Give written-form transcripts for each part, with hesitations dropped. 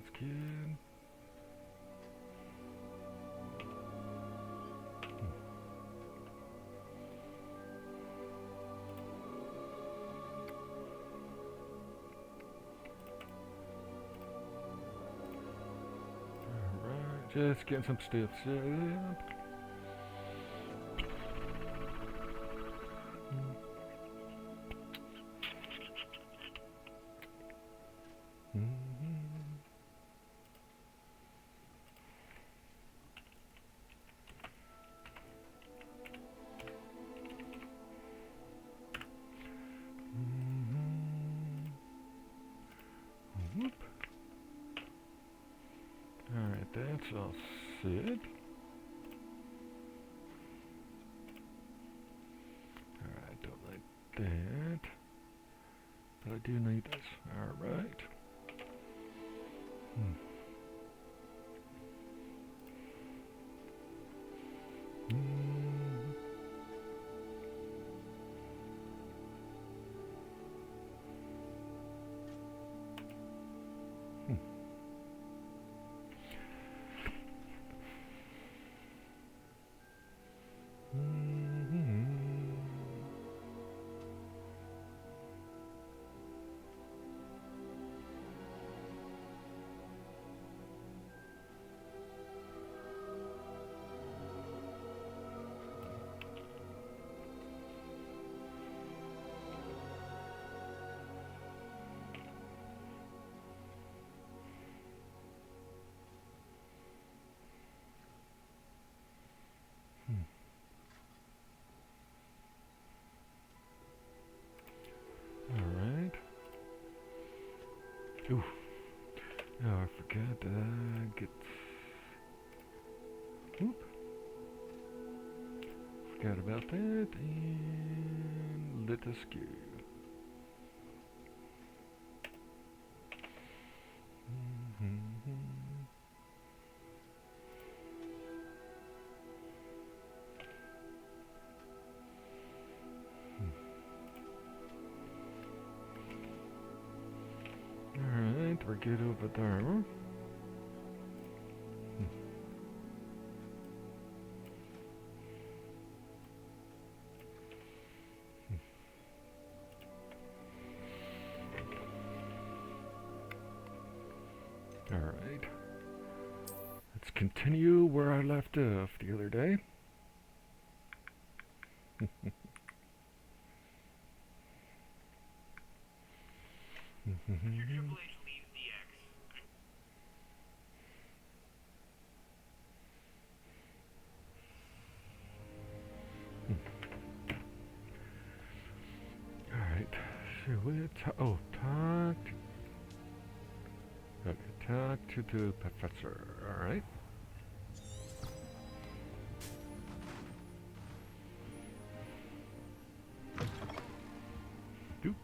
that's good. Alright, just getting some stuff set up. Whoop. Alright, that's all set. Alright, don't like that. But I do need this. Alright. Alright. Ooh. Oh, I forgot to get... Whoop. Forgot about that, and let us go. Alright, we're good over there. Alright. Let's continue where I left off the other day. Alright, so talk to the professor, alright? Doop.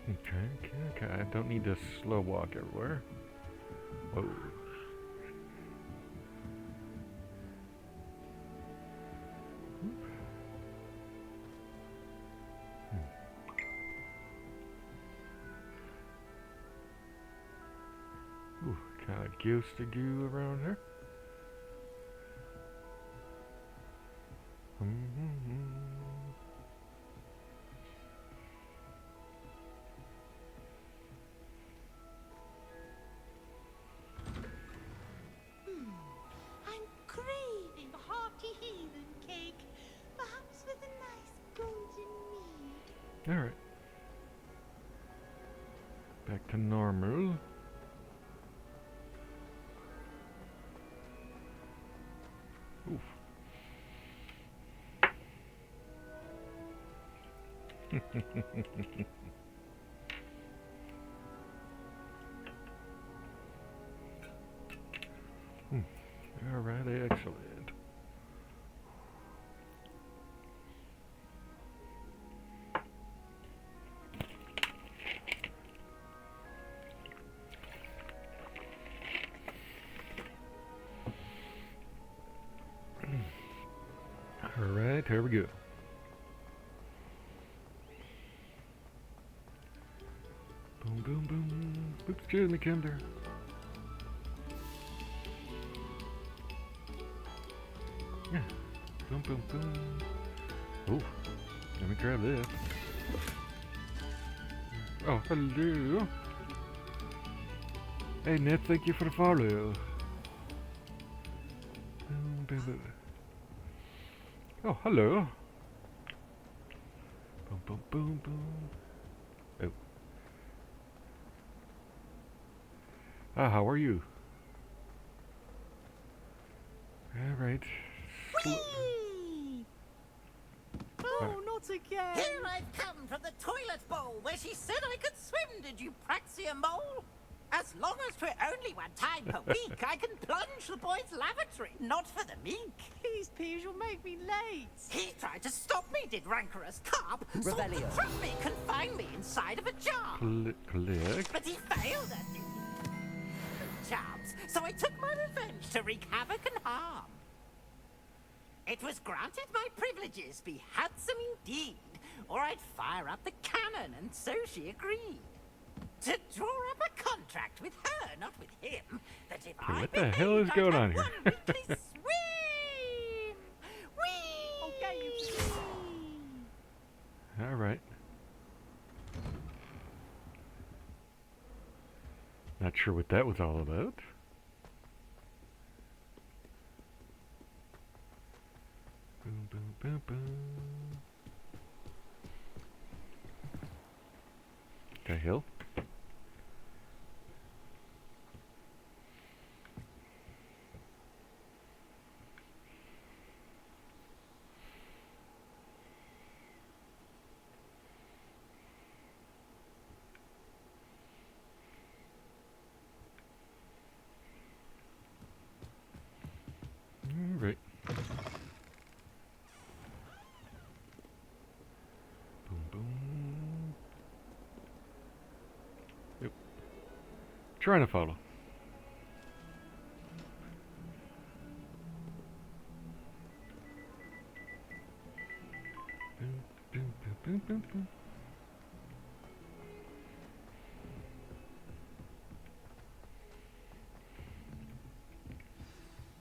Okay, I don't need to slow walk everywhere. Whoa. Ooh, kind of ghosted you around here. I'm craving a hearty heathen cake, perhaps with a nice golden mead. Alright. Back to normal. Oof. Alright, excellent. Alright, here we go. boom, boom. Oops, excuse me, Kinder. Yeah. Boom, boom, boom. Oh, let me grab this. Oh, hello. Hey, Ned, thank you for the follow. Boom, boom, boom. Oh, hello. Boom, boom, boom, boom. Oh. Ah, how are you? Alright. Whee! Oh, not again. Here I've come from the toilet bowl where she said I could swim, did you Praxia mole? As long as for only one time per week, I can plunge the boys' lavatory, not for the meek. Please, Piers, you'll make me late. He tried to stop me, did rancorous carp. Revelio. Sought to trap me, confine me inside of a jar. Click. But he failed at the charms, so I took my revenge to wreak havoc and harm. It was granted my privileges be handsome indeed, or I'd fire up the cannon, and so she agreed. To draw up a contract with her, not with him, that if I what the hell is going on here? one weekly swim! Whee! Okay, you Alright. Not sure what that was all about. Boom, boom, boom, boom. The hell? Alright. Boom, boom. Yep. Trying to follow. Boom, boom, boom, boom, boom, boom.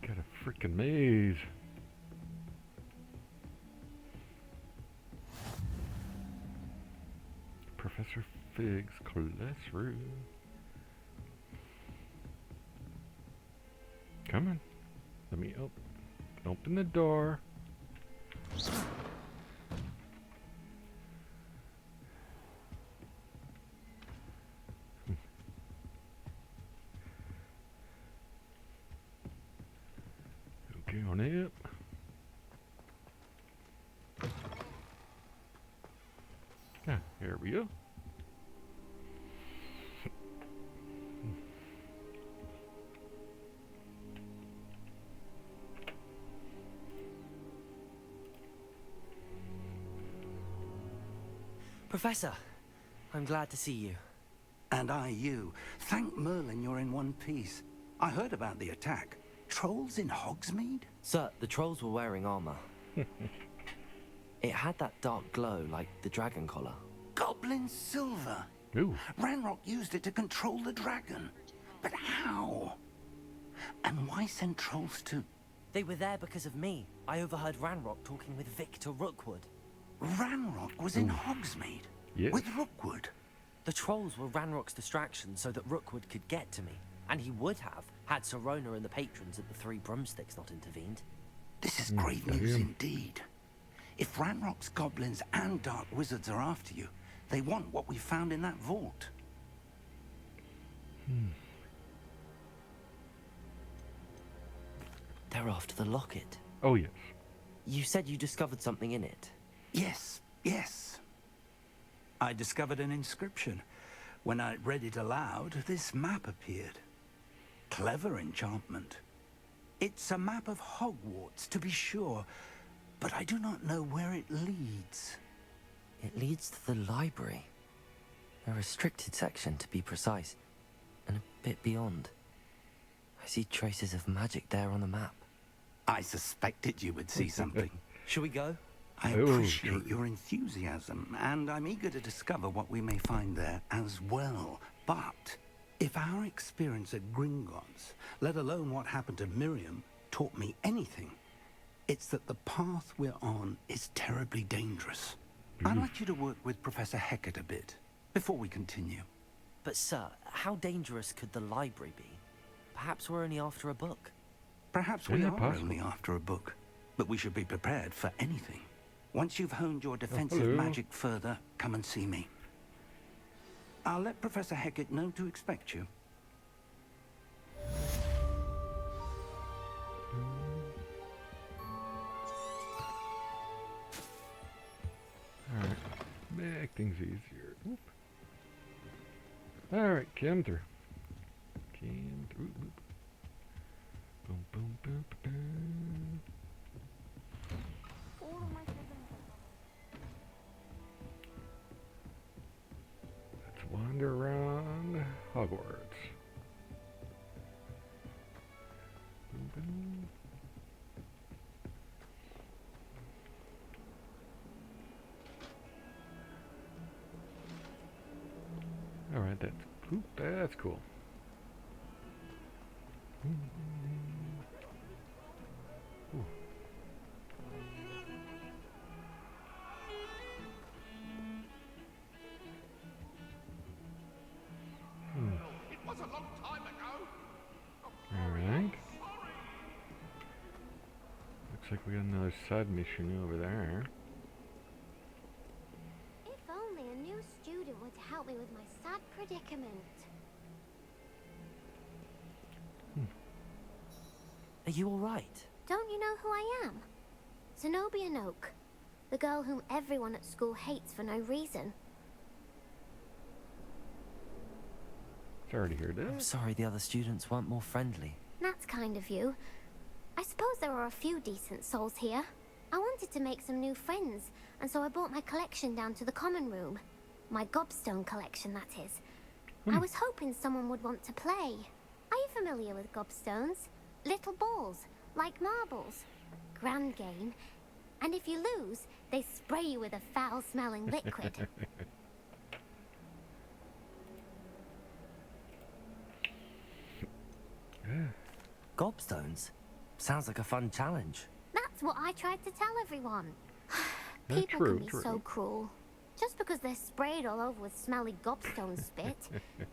Got a freaking maze. Professor Fig's classroom. Come on. Let me open the door. Okay, on it. Ah, here we go. Professor, I'm glad to see you. And I you. Thank Merlin you're in one piece. I heard about the attack. Trolls in Hogsmeade? Sir, the trolls were wearing armor. It had that dark glow like the dragon collar. Goblin silver. Ooh. Ranrock used it to control the dragon. But how? And why send trolls to... They were there because of me. I overheard Ranrock talking with Victor Rookwood. Ranrock was in Hogsmeade? Yes. With Rookwood? The trolls were Ranrock's distraction so that Rookwood could get to me. And he would have, had Sirona and the patrons at the Three Broomsticks not intervened. This is grave news indeed. If Ranrock's goblins and dark wizards are after you, they want what we found in that vault. They're after the locket. Oh, yes. You said you discovered something in it. Yes, yes. I discovered an inscription. When I read it aloud, this map appeared. Clever enchantment. It's a map of Hogwarts, to be sure, but I do not know where it leads. It leads to the library. A restricted section, to be precise. And a bit beyond. I see traces of magic there on the map. I suspected you would see something. Shall we go? I Oh, appreciate your enthusiasm, and I'm eager to discover what we may find there as well. But if our experience at Gringotts, let alone what happened to Miriam, taught me anything, it's that the path we're on is terribly dangerous. I'd like you to work with Professor Hecat a bit before we continue. But sir, how dangerous could the library be? Perhaps we're only after a book. Perhaps we Is it are possible? only after a book, but we should be prepared for anything. Once you've honed your defensive hello. magic further, come and see me. I'll let Professor Hecat know to expect you. Alright. Make things easier. Oop. Alright, Kim through. Kim through. Oop. Boom, boom, boom, boom. Let's wander around Hogwarts. Boom, boom. Alright, that's cool. Ooh. It was a long time ago. Alright. Looks like we got another side mission over there. If only a new student would help me with my sad predicament. Are you all right? Don't you know who I am? Zenobia Noak, the girl whom everyone at school hates for no reason. Sorry to hear I'm this. sorry the other students weren't more friendly. That's kind of you. I suppose there are a few decent souls here. I wanted to make some new friends, and so I brought my collection down to the common room. My gobstone collection, that is. I was hoping someone would want to play. Are you familiar with gobstones? Little balls, like marbles. Grand game. And if you lose, they spray you with a foul-smelling liquid. Gobstones? Sounds like a fun challenge. That's what I tried to tell everyone. Yeah, People true, can be true. so cruel. Just because they're sprayed all over with smelly gobstone spit,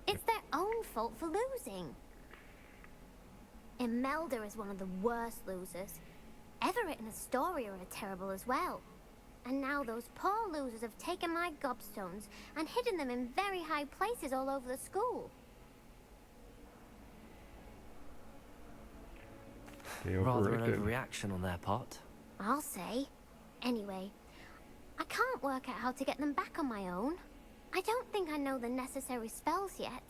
it's their own fault for losing. Imelda is one of the worst losers. Everett and Astoria are terrible as well. And now those poor losers have taken my gobstones and hidden them in very high places all over the school. They Rather an overreacted. overreaction on their part. I'll say. Anyway, I can't work out how to get them back on my own. I don't think I know the necessary spells yet.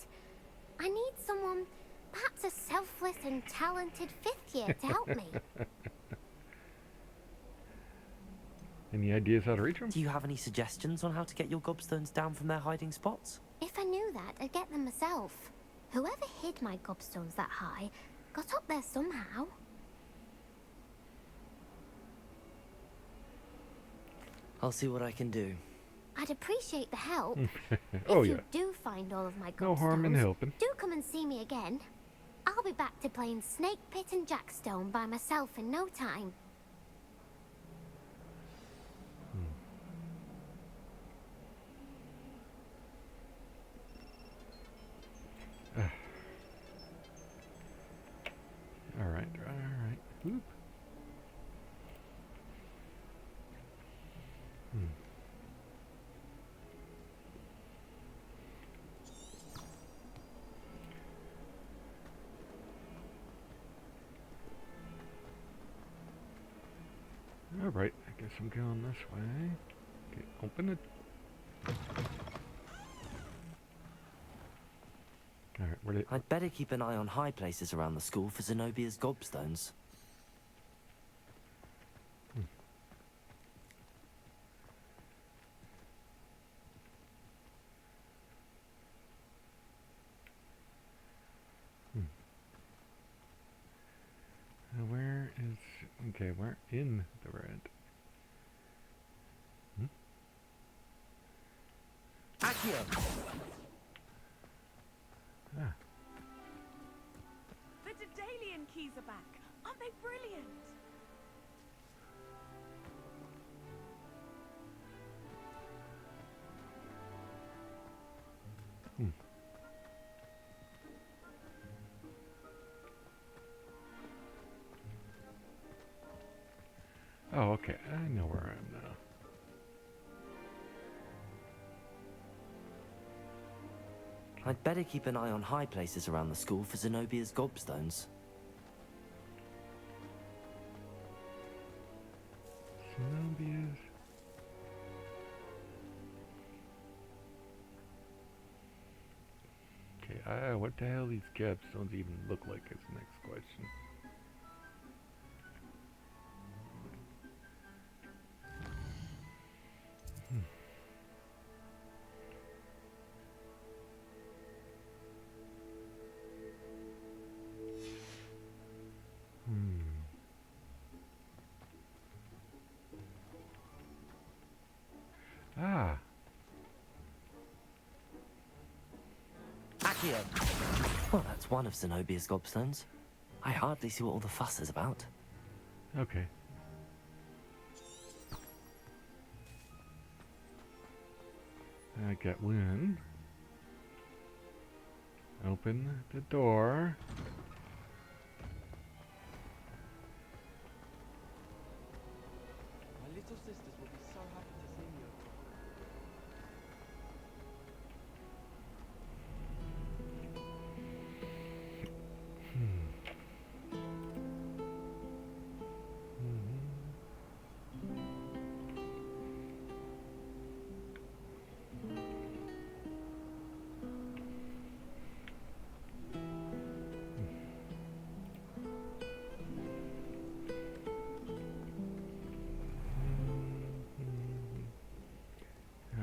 I need someone, perhaps a selfless and talented fifth year to help me. Any ideas how to reach them? Do you have any suggestions on how to get your gobstones down from their hiding spots? If I knew that, I'd get them myself. Whoever hid my gobstones that high got up there somehow. I'll see what I can do. I'd appreciate the help. Oh if yeah. you do find all of my gobstones, No harm in helping. do come and see me again. I'll be back to playing Snake Pit and Jackstone by myself in no time. Alright, alright. Whoop. Alright, I guess I'm going this way. Okay, open it. Alright, where did I'd better keep an eye on high places around the school for Zenobia's gobstones. where is... Okay, we're in the red. Accio! Daedalian keys are back. Aren't they brilliant? Oh, okay. I know where I am now. I'd better keep an eye on high places around the school for Zenobia's gobstones. Zenobia's. Okay, what the hell these gobstones even look like is the next question. Ah, Accio! Well, that's one of Zenobia's gobstones. I hardly see what all the fuss is about. okay. I got one. Open the door. My little sisters will be so happy to see you.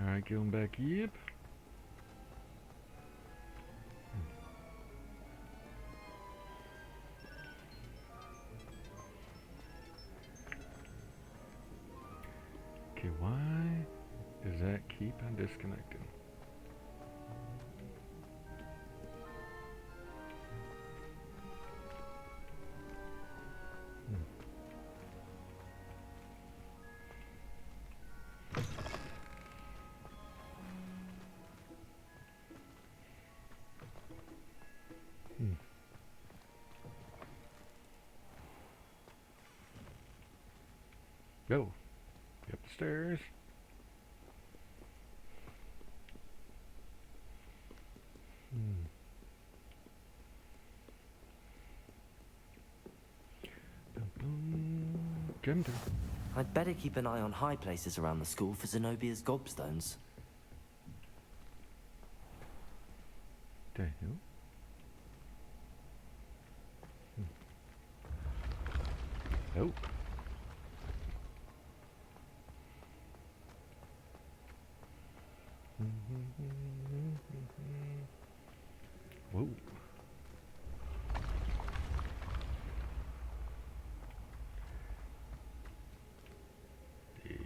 Alright, going back, yep. Okay, why does that keep on disconnecting? Go. Up the stairs. Gem time. I'd better keep an eye on high places around the school for Zenobia's gobstones. The hell? Oh. Whoa.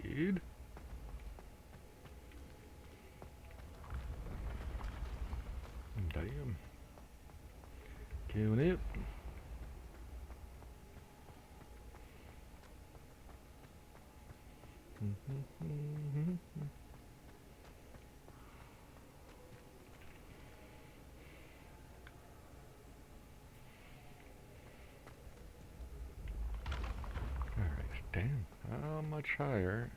Dude. Damn. Killing it. Alright, damn. How much higher?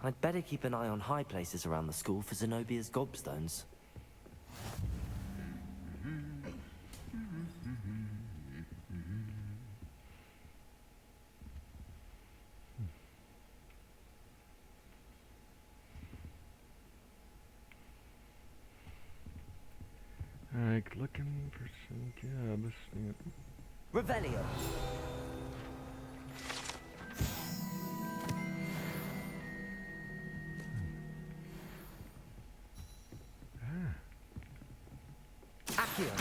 I'd better keep an eye on high places around the school for Zenobia's gobstones. Alright, looking for some jobs. Revelio! Accio!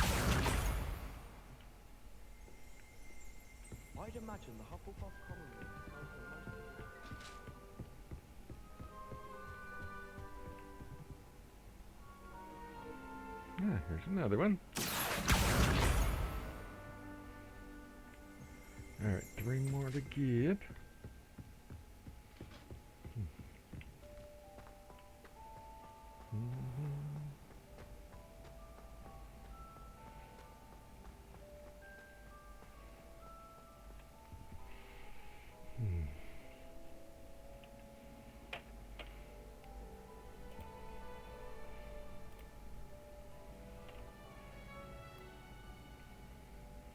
I'd imagine the Hufflepuff common room smells the most. here's another one. Alright, 3 more to get.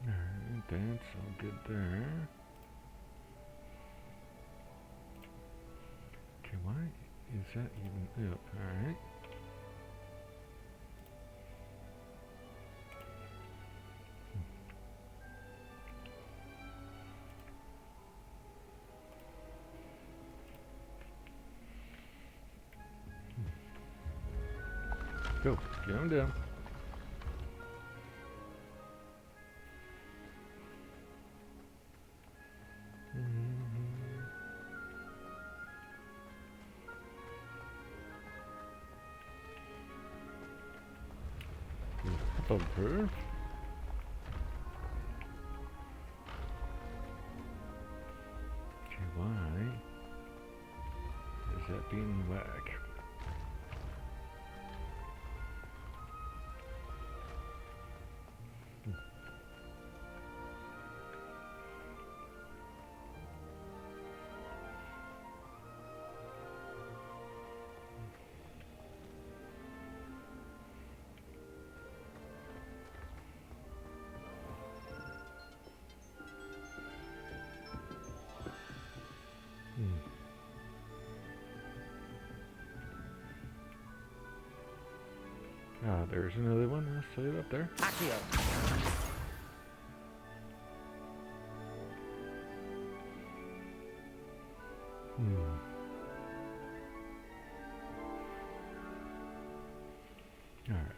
Alright, that's all good there. Okay, why is that even up? Alright. Go, get him down. Bumper. Okay, why is that being whacked? Ah, there's another one. I'll set it up there. Accio. All right.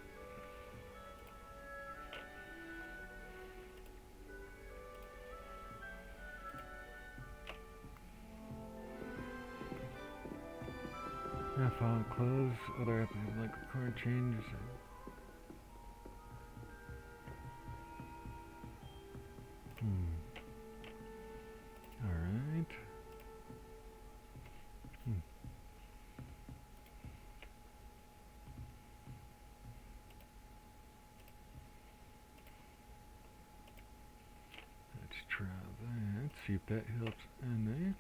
Yeah, file close. Other app like record changes. All right. Let's try that. See if that helps in there.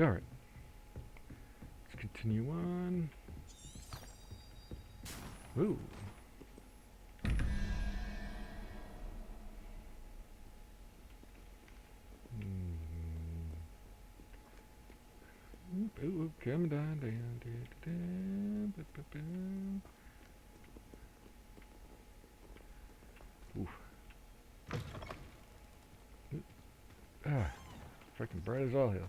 All right. Let's continue on. Ooh. Ooh, come down. Ooh. Ah, freaking bright as all hell.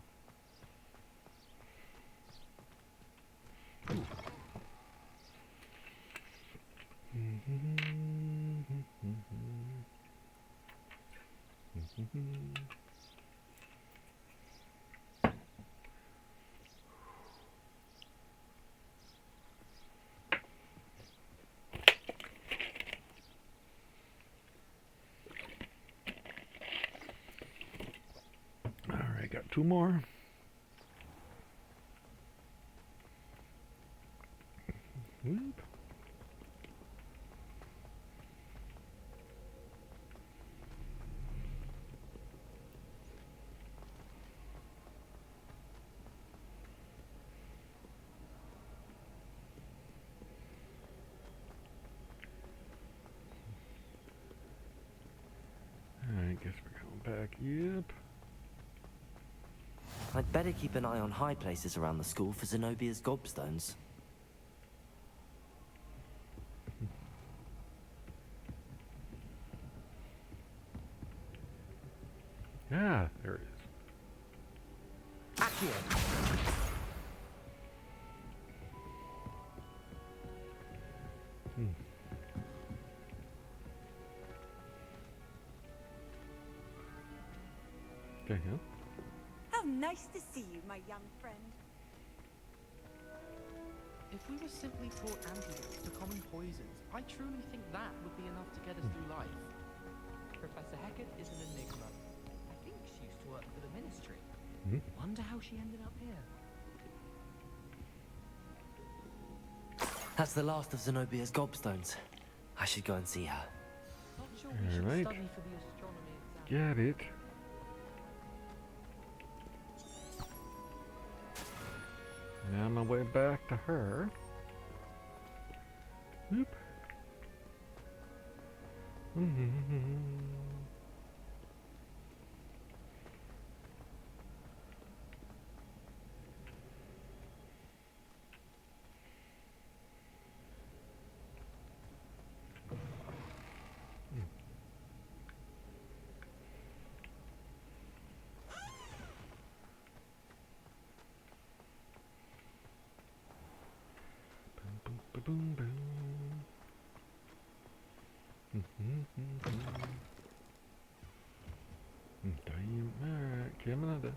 Alright, got 2 more. Whoop. I guess we're going back. Yep. I'd better keep an eye on high places around the school for Zenobia's gobstones. Ah, there it is. Accio. The hell? nice to see you, my young friend. If we were simply taught antidotes to common poisons, I truly think that would be enough to get us through life. Professor Hecat is an enigma. I think she used to work for the Ministry. Wonder how she ended up here. That's the last of Zenobia's gobstones. I should go and see her. Not sure we should Alright. study for the astronomy exam. Get it. Now my way back to her. Whoop. Boom, boom. Daim, alright, caminhada.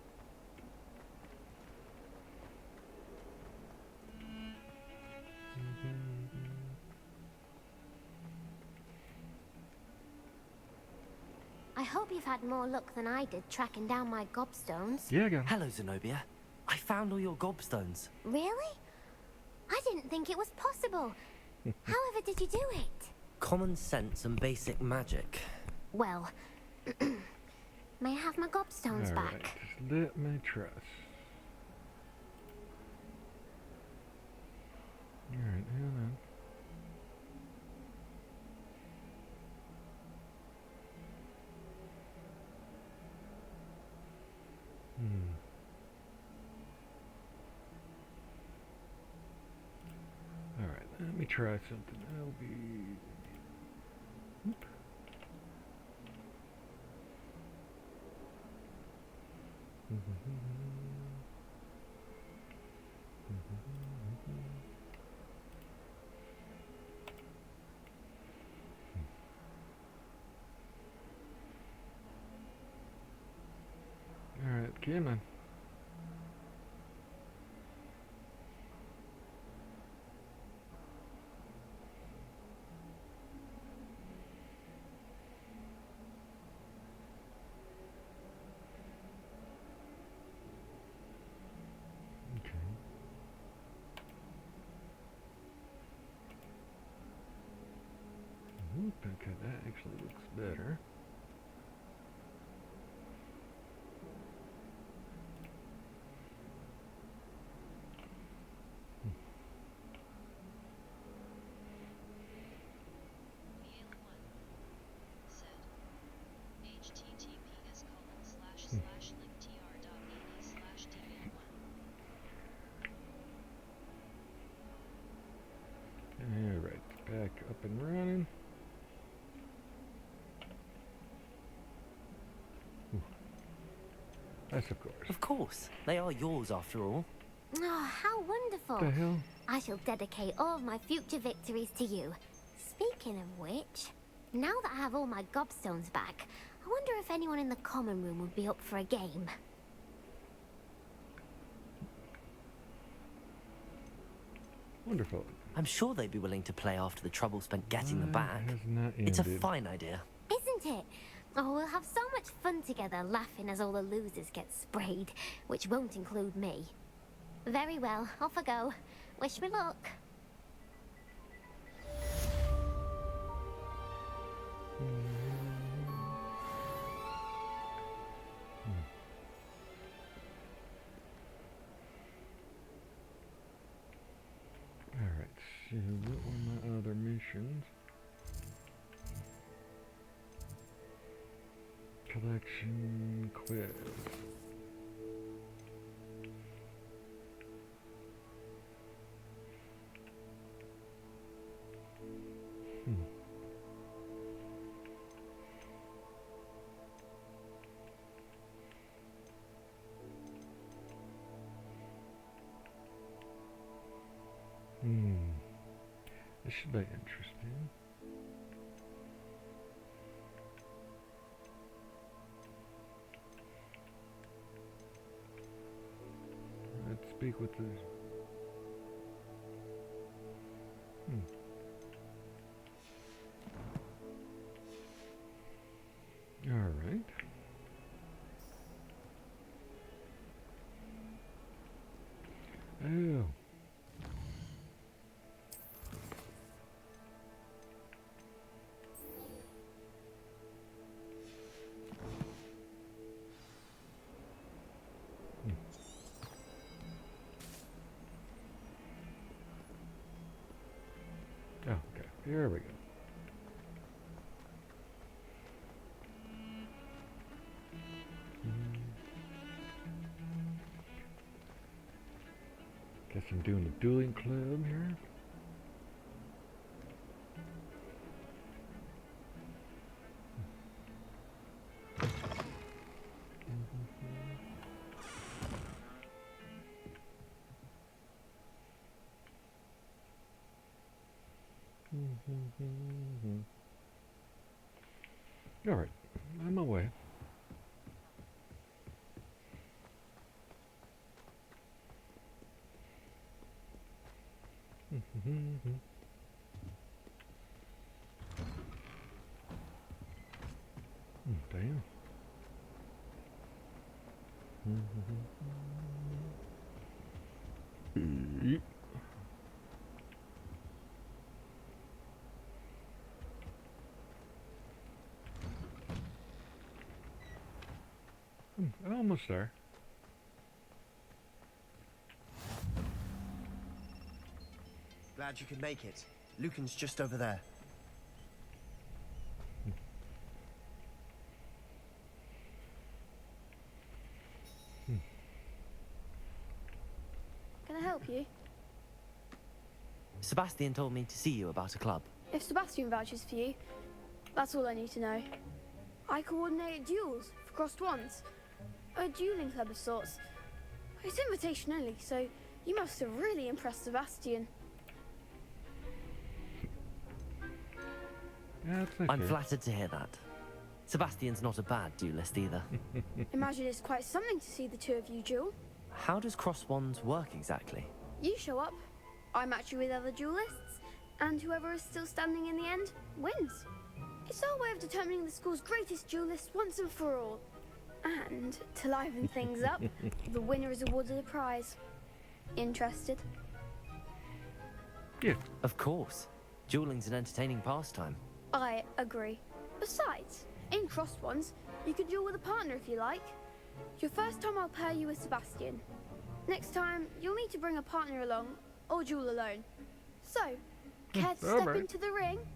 I hope you've had more luck than I did tracking down my gobstones. Yeah, I got it. Hello, Zenobia. I found all your gobstones. Really? I didn't think it was possible. However did you do it? Common sense and basic magic. Well, may I have my gobstones Alright, back? just let me trust. Alright, hang on. Alright, let me try something. That'll be... Oop. Alright, come on. Okay. Okay, that actually looks better. Alright, back up and running. Ooh. Yes, of course. Of course. They are yours after all. Oh, how wonderful. What the hell? I shall dedicate all of my future victories to you. Speaking of which, now that I have all my gobstones back, I wonder if anyone in the common room would be up for a game. Wonderful. I'm sure they'd be willing to play after the trouble spent getting them Life back. has not It's a ended. fine idea. Isn't it? Oh, we'll have so much fun together laughing as all the losers get sprayed, which won't include me. Very well, off I go. Wish me luck. Alright, so what were my other missions? Collection quiz. This should be interesting. speak with the... All right. Oh. Oh, okay. Here we go. Guess I'm doing the dueling club here. All right, I'm away. Damn. Yep. Almost there. Glad you could make it. Lucan's just over there. Can I help you? Sebastian told me to see you about a club. If Sebastian vouches for you, that's all I need to know. I coordinate duels for crossed wands. A dueling club of sorts. It's invitation only, so you must have really impressed Sebastian. Yeah, that's nice. I'm flattered to hear that. Sebastian's not a bad duelist either. Imagine it's quite something to see the two of you duel. How does cross wands work exactly? You show up, I match you with other duelists, and whoever is still standing in the end wins. It's our way of determining the school's greatest duelist once and for all. And to liven things up, the winner is awarded a prize. Interested? Yeah. Of course. Dueling's an entertaining pastime. I agree. Besides, in crossed ones, you can duel with a partner if you like. Your first time I'll pair you with Sebastian. Next time, you'll need to bring a partner along, or duel alone. So, care to step into the ring?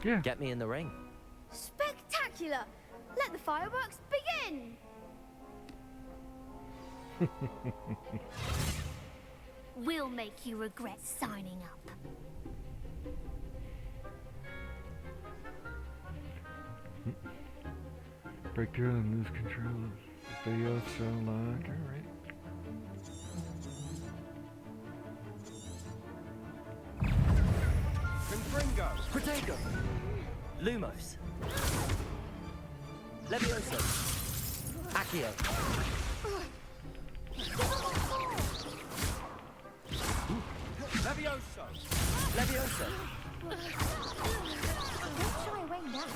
Yeah. Get me in the ring. Spectacular! Let the fireworks begin! We'll make you regret signing up. Break through and lose control of the video so lock. Alright. Confringo! Protego! Lumos! Levioso! Accio! Levioso! Levioso! Don't shy away now.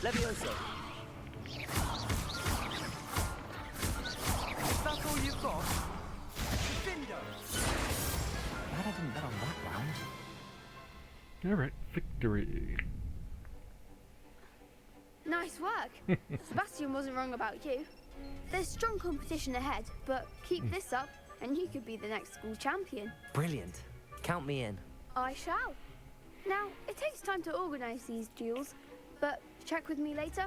Levioso! Is that all you've got? Defendo! Glad I didn't bet on that round. Alright, victory. Nice work. Sebastian wasn't wrong about you. There's strong competition ahead, but keep this up and you could be the next school champion. Brilliant. Count me in. I shall. Now, it takes time to organise these duels, but check with me later.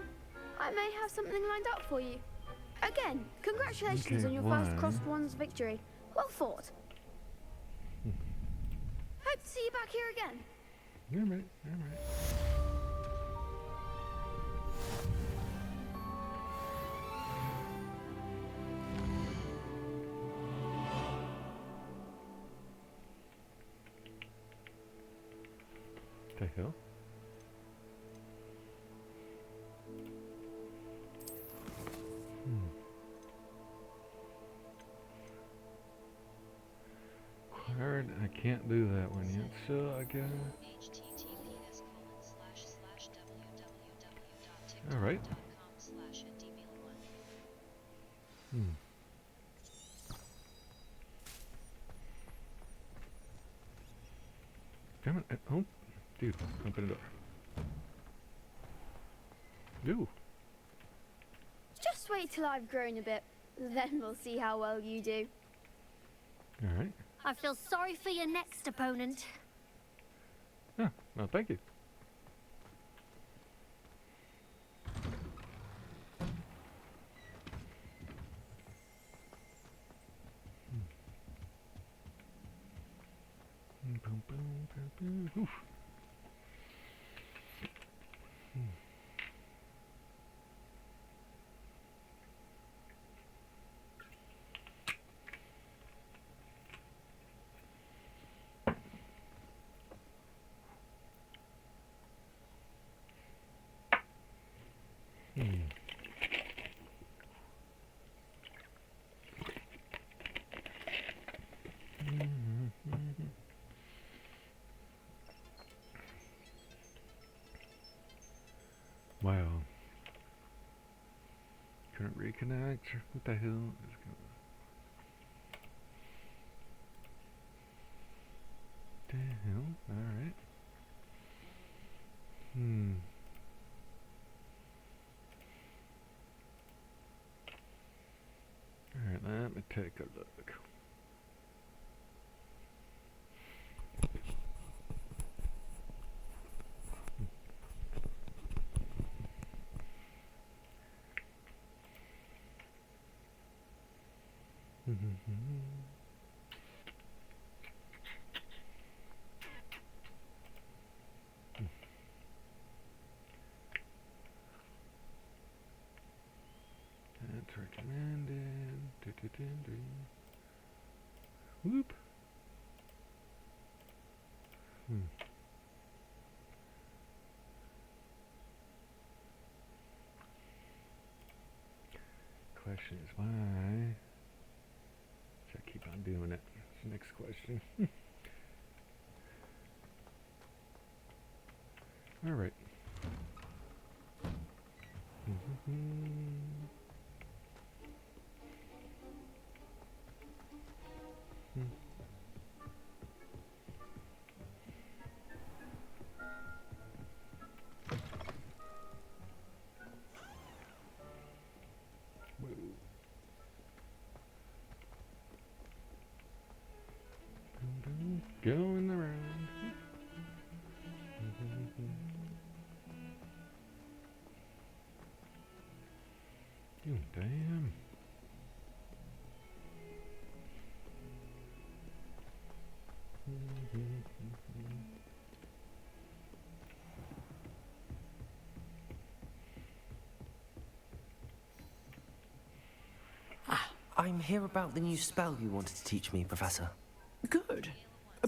I may have something lined up for you. Again, congratulations Okay, on your first crossed wands victory. Well fought. Hope to see you back here again. Alright, alright. The hell? Alright, I can't do that one yet, so I gotta... Alright. Damn it, oh, dude, open the door. Ooh. Just wait till I've grown a bit, then we'll see how well you do. Alright. I feel sorry for your next opponent. Yeah, no, thank you. Boom, boom, boom, boom. Oof. Wow. Couldn't reconnect? What the hell is going on? The hell? Alright. Alright, let me take a look. That's recommended. Whoop. Question is why should I keep on doing it? That's the next question. All right. Going around. You damn. I'm here about the new spell you wanted to teach me, Professor. Good.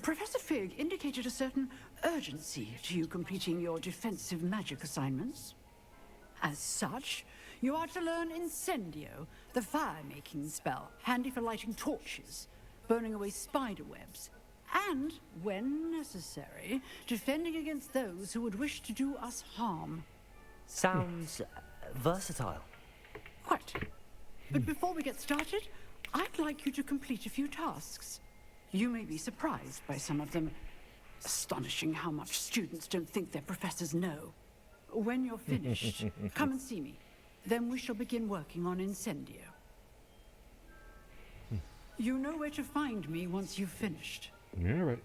Professor Fig indicated a certain urgency to you completing your defensive magic assignments. As such, you are to learn Incendio, the fire-making spell, handy for lighting torches, burning away spider webs, and, when necessary, defending against those who would wish to do us harm. Sounds versatile. Quite. But before we get started, I'd like you to complete a few tasks. You may be surprised by some of them. Astonishing how much students don't think their professors know. When you're finished, come and see me. Then we shall begin working on Incendio. You know where to find me once you've finished. Yeah, right.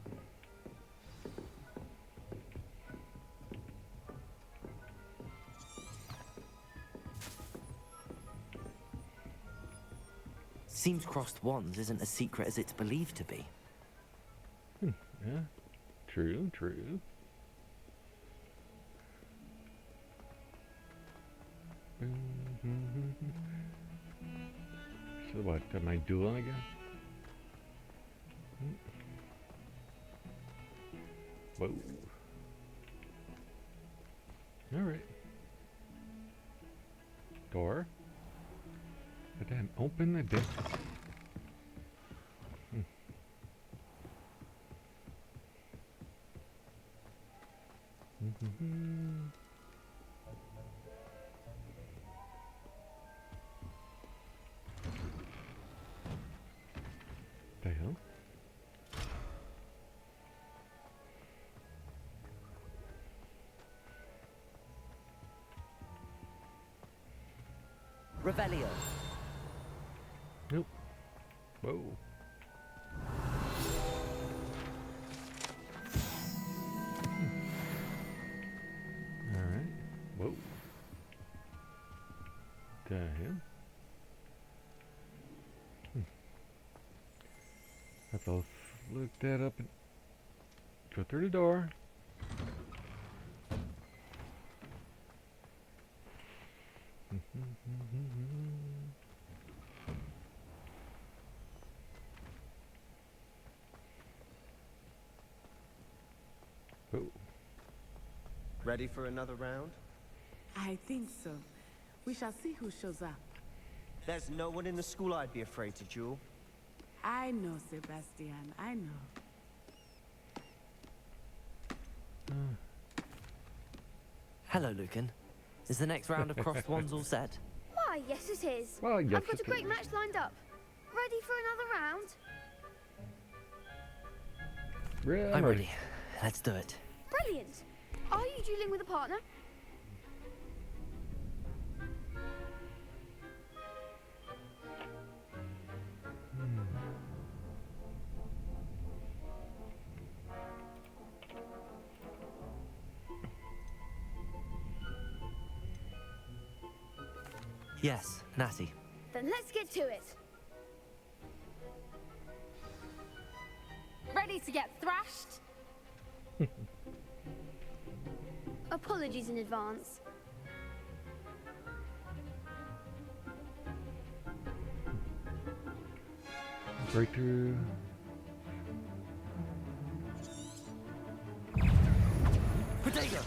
Seems crossed wands isn't as secret as it's believed to be. Yeah, true, true. So what, am I dueling again? Whoa. Alright. Door. But then open the door. The hell? Revelio. Nope. Whoa. Alright. Whoa. The hell? Have to look that up and go through the door. Oh. Ready for another round? I think so. We shall see who shows up. There's no one in the school I'd be afraid to duel. I know, Sebastian. I know. Hello, Lucan. Is the next round of crossed wands all set? Why, yes it is. Well, yes, I've got a it great is. match lined up. Ready for another round? I'm ready. Let's do it. Brilliant. Are you dueling with a partner? Yes, Natty. Then let's get to it. Ready to get thrashed? Apologies in advance. Breakthrough. Protego!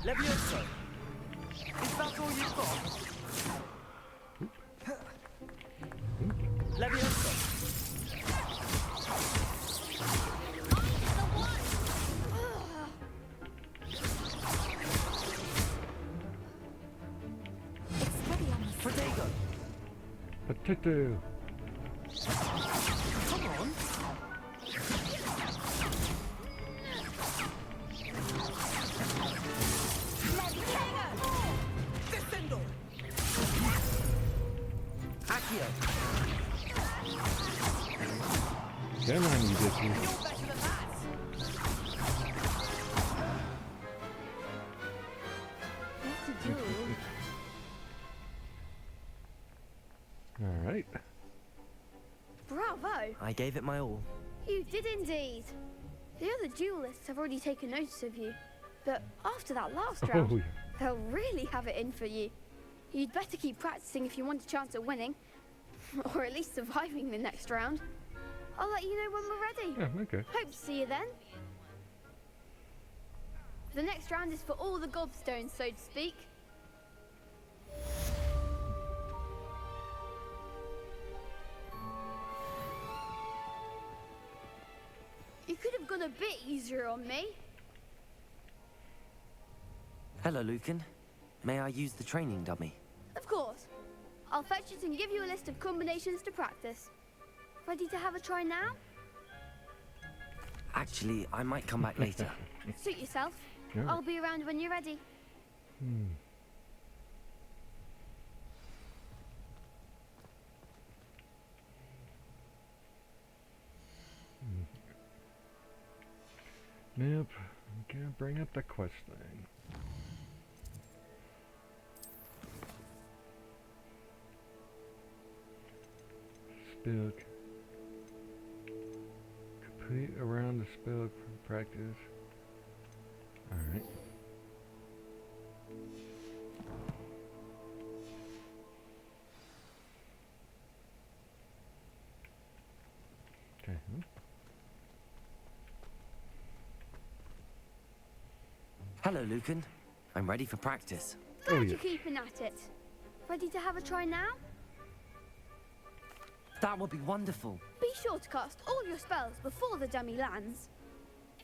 Levioso! Is that all you've got? Levioso! Protego! Potato. Come on! Accio! Come on, you bitches. What to do? Alright. Bravo! I gave it my all. You did indeed. The other duelists have already taken notice of you. But after that last round, Oh, yeah. they'll really have it in for you. You'd better keep practicing if you want a chance at winning. Or at least surviving the next round. I'll let you know when we're ready. Yeah, okay. Hope to see you then. The next round is for all the gobstones, so to speak. You could have gone a bit easier on me. Hello, Lucan. May I use the training dummy? Of course. I'll fetch it and give you a list of combinations to practice. Ready to have a try now? Actually, I might come back later. Suit yourself. Yeah. I'll be around when you're ready. Nope. Can't bring up the quest thing. Spell. Complete around the spell practice. Alright. Okay. Hello, Lucan. I'm ready for practice. Glad you're keeping at it. Ready to have a try now? That would be wonderful. Be sure to cast all your spells before the dummy lands.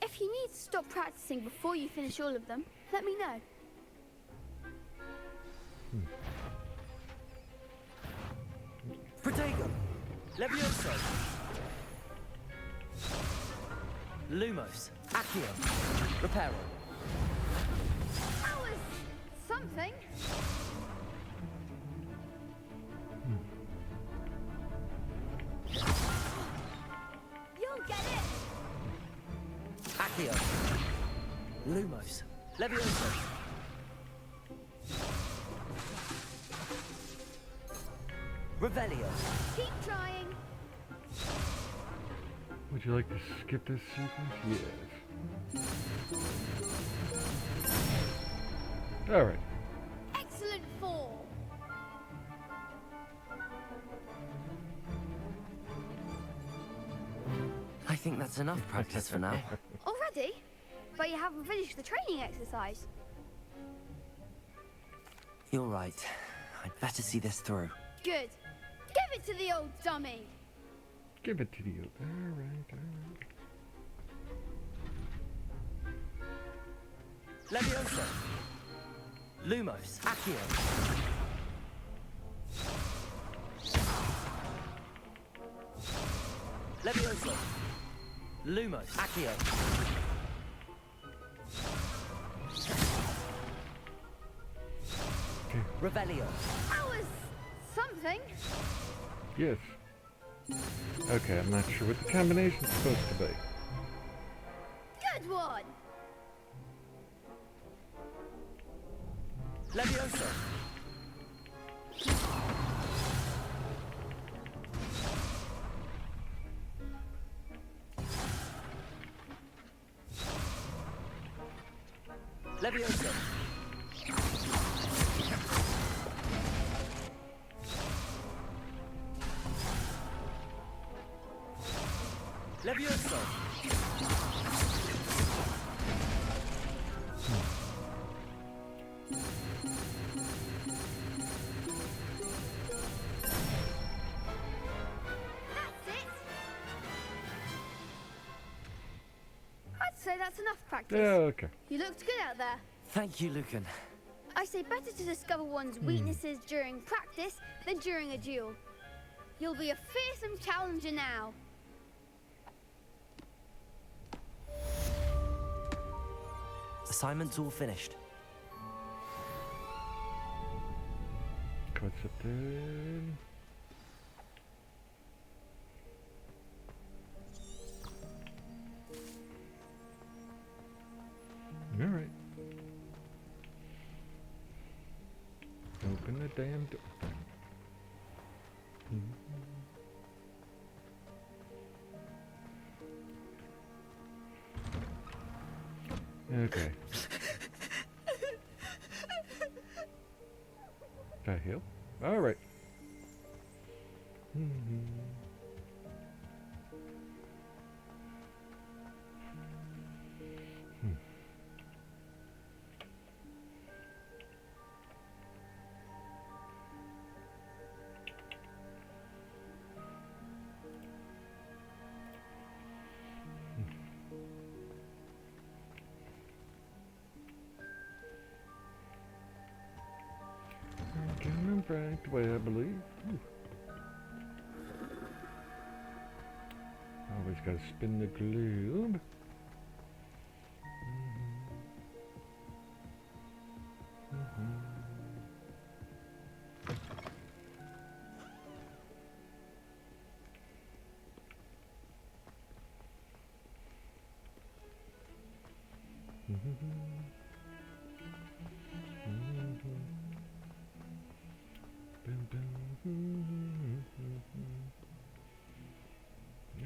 If you need to stop practicing before you finish all of them, let me know. Protego! Levioso! Lumos! Accio! Reparo! That was something. You'll get it! Accio! Lumos! Levioso! Revelio! Keep trying. Would you like to skip this sequence? Yes. Alright. Excellent form. I think that's enough practice for now. Already? But you haven't finished the training exercise. You're right. I'd better see this through. Good. Give it to the old dummy. Give it to you. Alright, alright. Levioso! Lumos! Accio! Levioso! Lumos! Accio! Revelio! That was something. Yes. Okay, I'm not sure what the combination's supposed to be. Good one. Levioso! Levioso! Levioso! I'd say that's enough practice. Yeah, okay. You looked good out there. Thank you, Lucan. I say better to discover one's weaknesses during practice than during a duel. You'll be a fearsome challenger now. Assignment's all finished. What's up there? Alright. Open the damn door. Okay. Did I heal? Alright. Coming back the way I believe. Ooh. Always gotta spin the globe.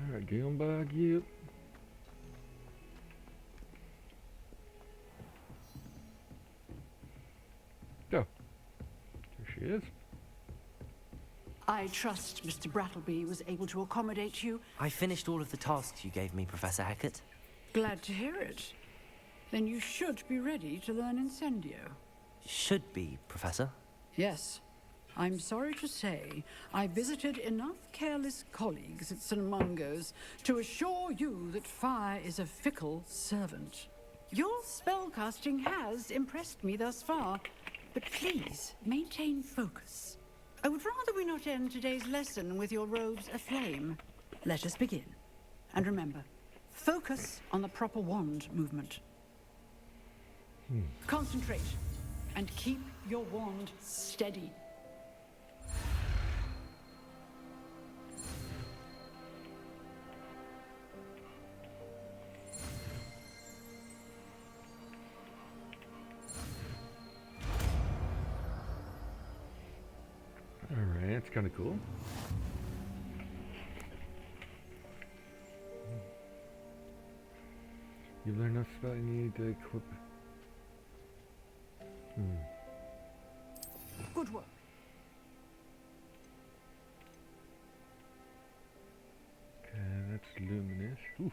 Alright, get on back, yep. Go. There she is. I trust Mr. Brattleby was able to accommodate you. I finished all of the tasks you gave me, Professor Hackett. Glad to hear it. Then you should be ready to learn Incendio. Should be, Professor. Yes. I'm sorry to say, I visited enough careless colleagues at St. Mungo's to assure you that fire is a fickle servant. Your spellcasting has impressed me thus far, but please maintain focus. I would rather we not end today's lesson with your robes aflame. Let us begin. And remember, focus on the proper wand movement. Concentrate, and keep your wand steady. Alright, that's kind of cool. You've learned enough spell you need to equip. Good work. Okay, that's luminous. Oof.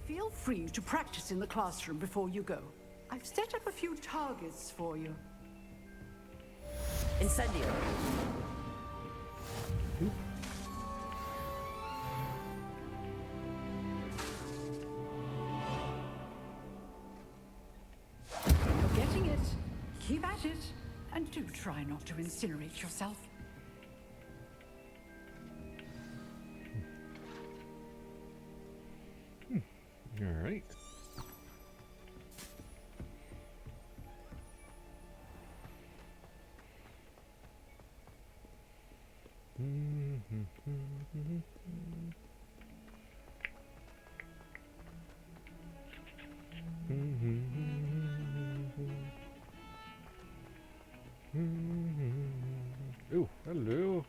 Feel free to practice in the classroom before you go. I've set up a few targets for you. Incendio. You're getting it. Keep at it. And do try not to incinerate yourself. Alright. Oh, hello.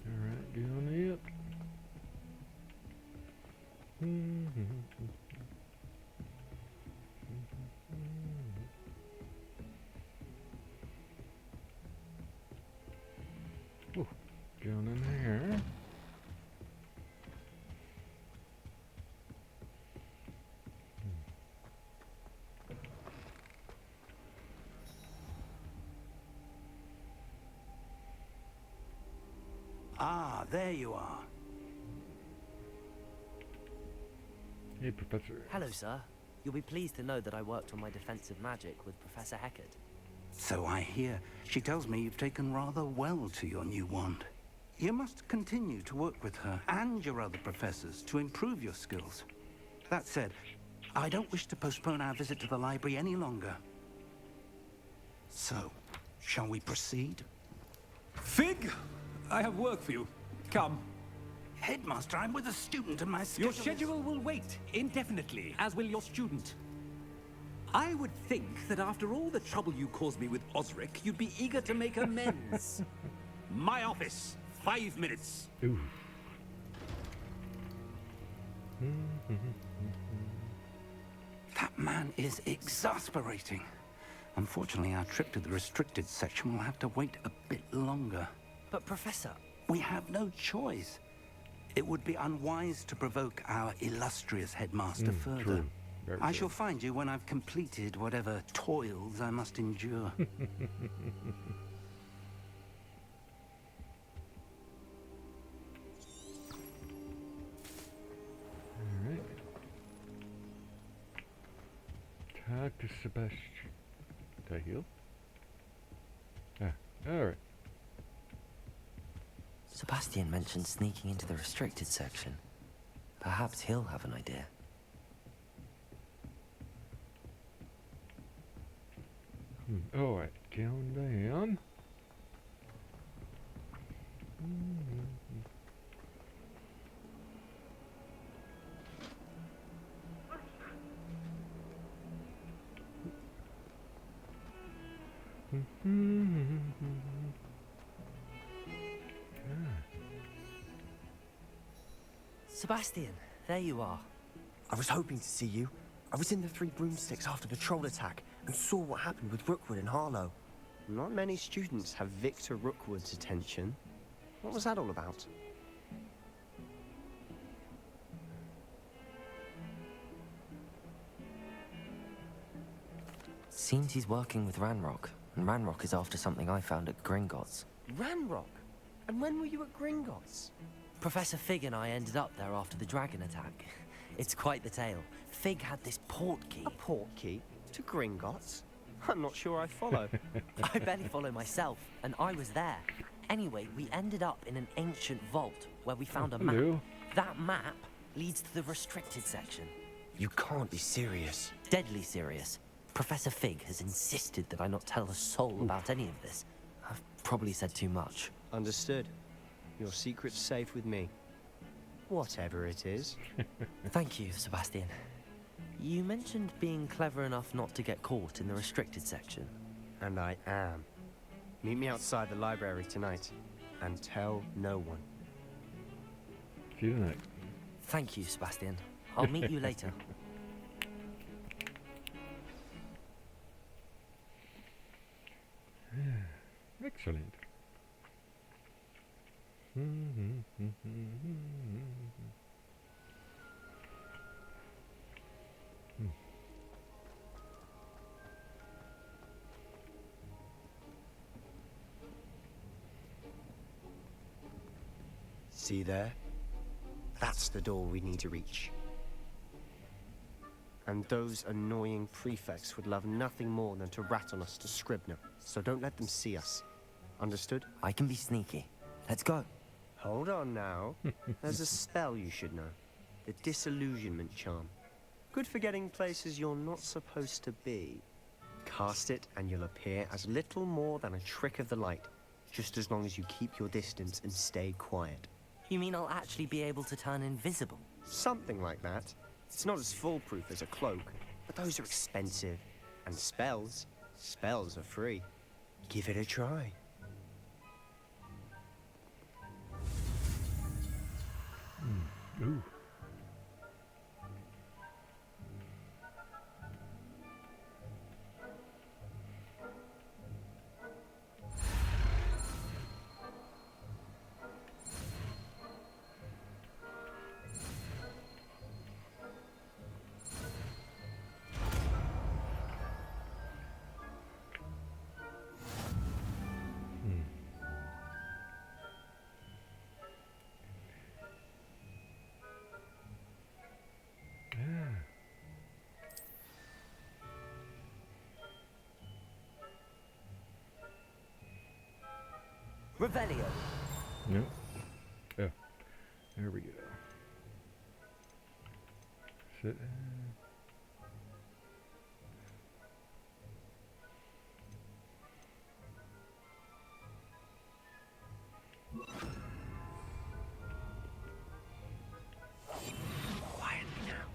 Alright, get on it. Oh, down in there. Ah, there you are. Hey, Professor. Hello, sir. You'll be pleased to know that I worked on my defensive magic with Professor Heckard. So I hear. She tells me you've taken rather well to your new wand. You must continue to work with her and your other professors to improve your skills. That said, I don't wish to postpone our visit to the library any longer. So, shall we proceed? Fig! I have work for you. Come. Headmaster, I'm with a student and my schedule Your schedule will wait indefinitely, as will your student. I would think that after all the trouble you caused me with Osric, you'd be eager to make amends. My office. 5 minutes. Ooh. That man is exasperating. Unfortunately, our trip to the restricted section will have to wait a bit longer. But, Professor... We have no choice. It would be unwise to provoke our illustrious headmaster further. True. I shall find you when I've completed whatever toils I must endure. Alright. Talk to Sebastian. Did I heal? Ah, alright. Sebastian mentioned sneaking into the restricted section. Perhaps he'll have an idea. Alright, going down. Sebastian, there you are. I was hoping to see you. I was in the Three Broomsticks after the troll attack and saw what happened with Rookwood and Harlow. Not many students have Victor Rookwood's attention. What was that all about? Seems he's working with Ranrock, and Ranrock is after something I found at Gringotts. Ranrock? And when were you at Gringotts? Professor Fig and I ended up there after the dragon attack. It's quite the tale. Fig had this port key. A port key? To Gringotts? I'm not sure I follow. I barely follow myself, and I was there. Anyway, we ended up in an ancient vault where we found a map. Hello. That map leads to the restricted section. You can't be serious. Deadly serious. Professor Fig has insisted that I not tell a soul about any of this. I've probably said too much. Understood. Your secret's safe with me. Whatever it is. Thank you, Sebastian. You mentioned being clever enough not to get caught in the restricted section. And I am. Meet me outside the library tonight. And tell no one. See you tonight. Thank you, Sebastian. I'll meet you later. Excellent. See there? That's the door we need to reach. And those annoying prefects would love nothing more than to rat on us to Scribner. So don't let them see us. Understood? I can be sneaky. Let's go. Hold on now. There's a spell you should know. The Disillusionment Charm. Good for getting places you're not supposed to be. Cast it and you'll appear as little more than a trick of the light. Just as long as you keep your distance and stay quiet. You mean I'll actually be able to turn invisible? Something like that. It's not as foolproof as a cloak, but those are expensive. And spells are free. Give it a try. Ooh. Revelio. No. Oh. There we go. Sit. Quietly now.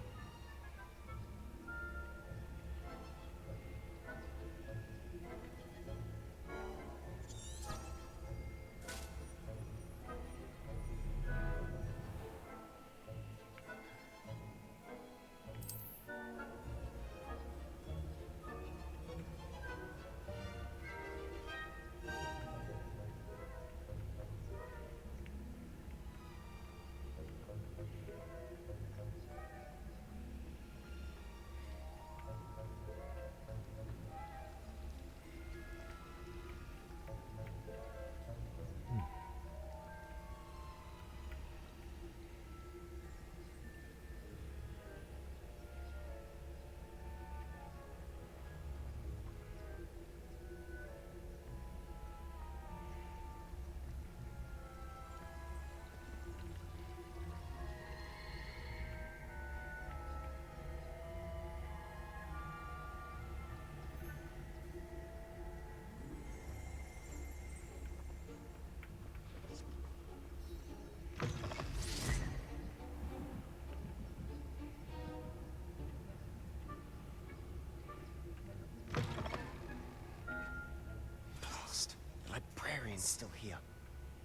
Librarian's still here.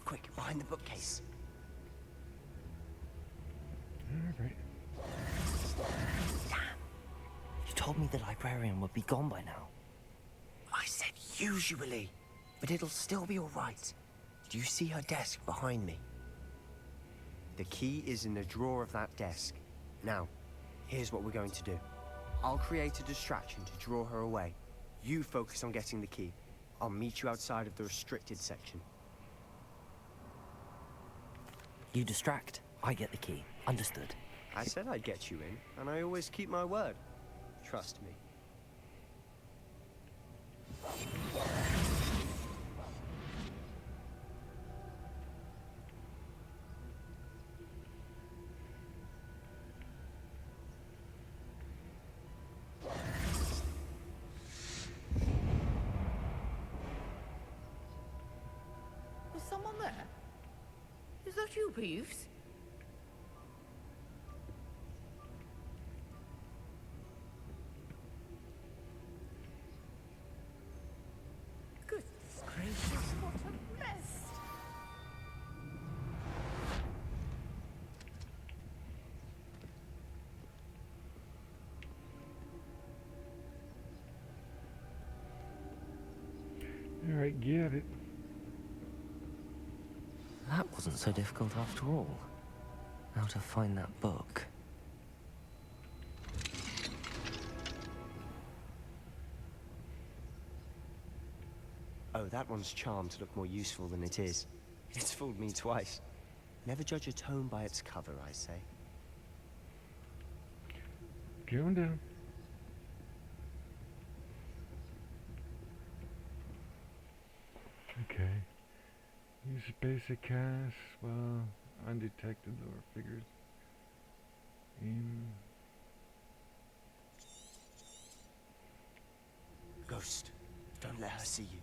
Quick, behind the bookcase. Alright. You told me the librarian would be gone by now. I said usually, but it'll still be all right. Do you see her desk behind me? The key is in the drawer of that desk. Now, here's what we're going to do. I'll create a distraction to draw her away. You focus on getting the key. I'll meet you outside of the restricted section. You distract, I get the key. Understood. I said I'd get you in, and I always keep my word. Trust me. Was someone there? Is that you, Peeves? Goodness gracious, what a mess! Alright, get it. That wasn't so difficult after all. How to find that book. Oh, that one's charmed to look more useful than it is. It's fooled me twice. Never judge a tome by its cover, I say. Going down. Okay. Use basic cast while undetected or figures in. Ghost, don't let her see you.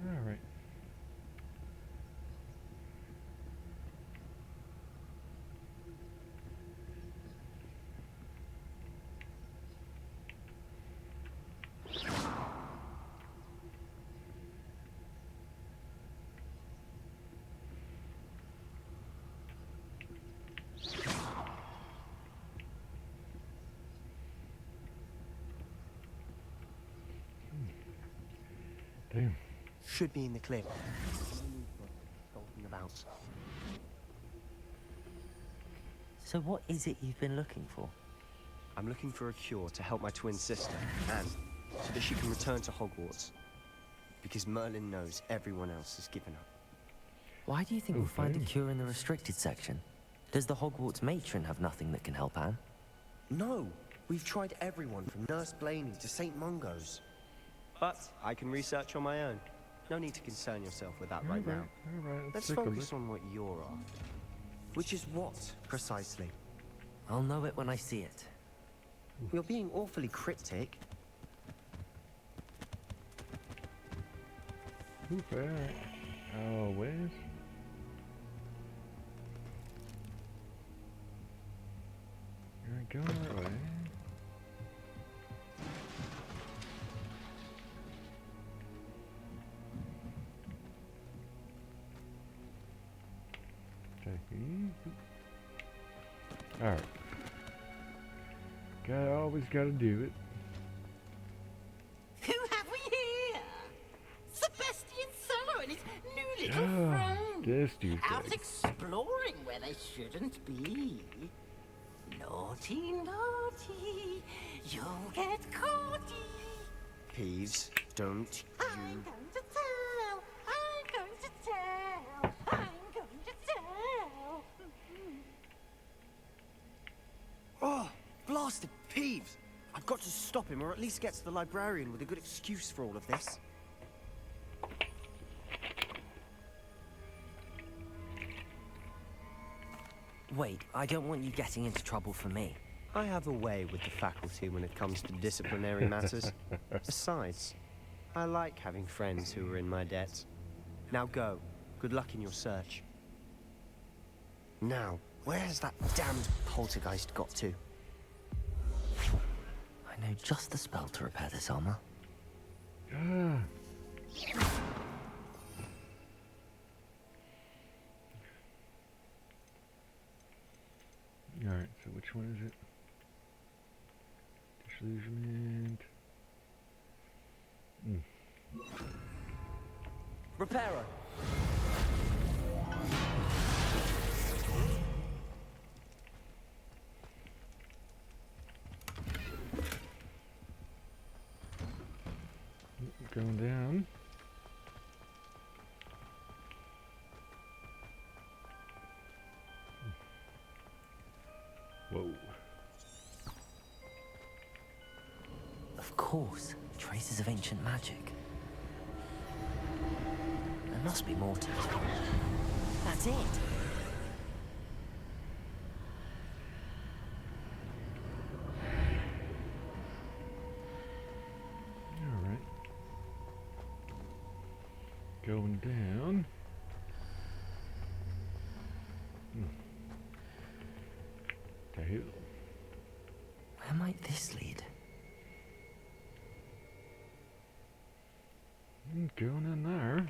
Alright. Damn. Should be in the clear. Skulking about. So what is it you've been looking for? I'm looking for a cure to help my twin sister, Anne, so that she can return to Hogwarts. Because Merlin knows everyone else has given up. Why do you think we'll find a cure in the restricted section? Does the Hogwarts matron have nothing that can help Anne? No! We've tried everyone from Nurse Blaney to St. Mungo's. But I can research on my own. No need to concern yourself with that right now. Alright, Let's take a focus look. on what you're after. Which is what, precisely? I'll know it when I see it. You're being awfully cryptic. Oop, alright. Always. You're going that way. Alright. Always gotta do it. Who have we here? Sebastian Sallow and his new little friend. This dude's Out dead. exploring where they shouldn't be. Naughty, naughty, you'll get caughty. Peeves, don't I'm you... going to tell. I'm going to tell. I'm going to tell. Oh, blasted Peeves! I've got to stop him, or at least get to the librarian with a good excuse for all of this. Wait, I don't want you getting into trouble for me. I have a way with the faculty when it comes to disciplinary matters. Besides, I like having friends who are in my debt. Now go. Good luck in your search. Now, where has that damned poltergeist got to? I know just the spell to repair this armor. Ah. Alright, so which one is it? Disillusionment. Repairer! Going down. Whoa. Of course, traces of ancient magic. There must be more to it. That's it! Alright. Going down. The hill. Where might this lead? Going in there.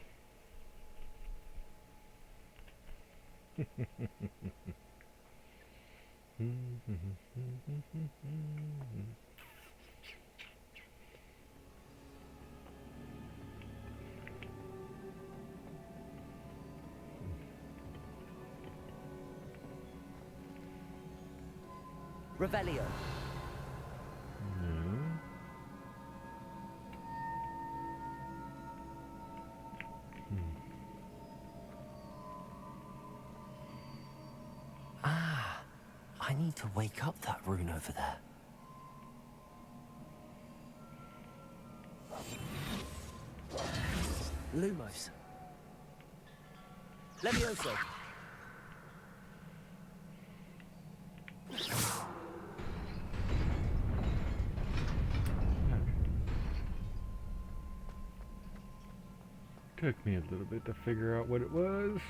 Revelio. No. Ah, I need to wake up that rune over there. Lumos. Levioso. Took me a little bit to figure out what it was.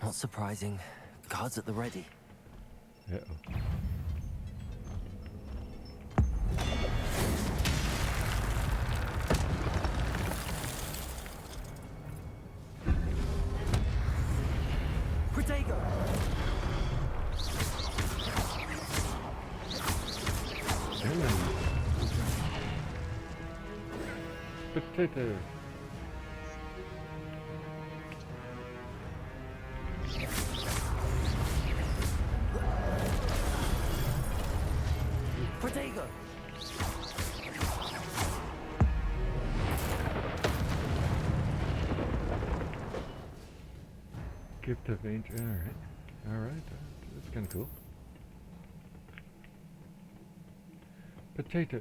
Not surprising. Guards at the ready. Uh-oh. Protego! Potato. Protego! Gift of ancient. Alright. Alright. That's kind of cool. Potato.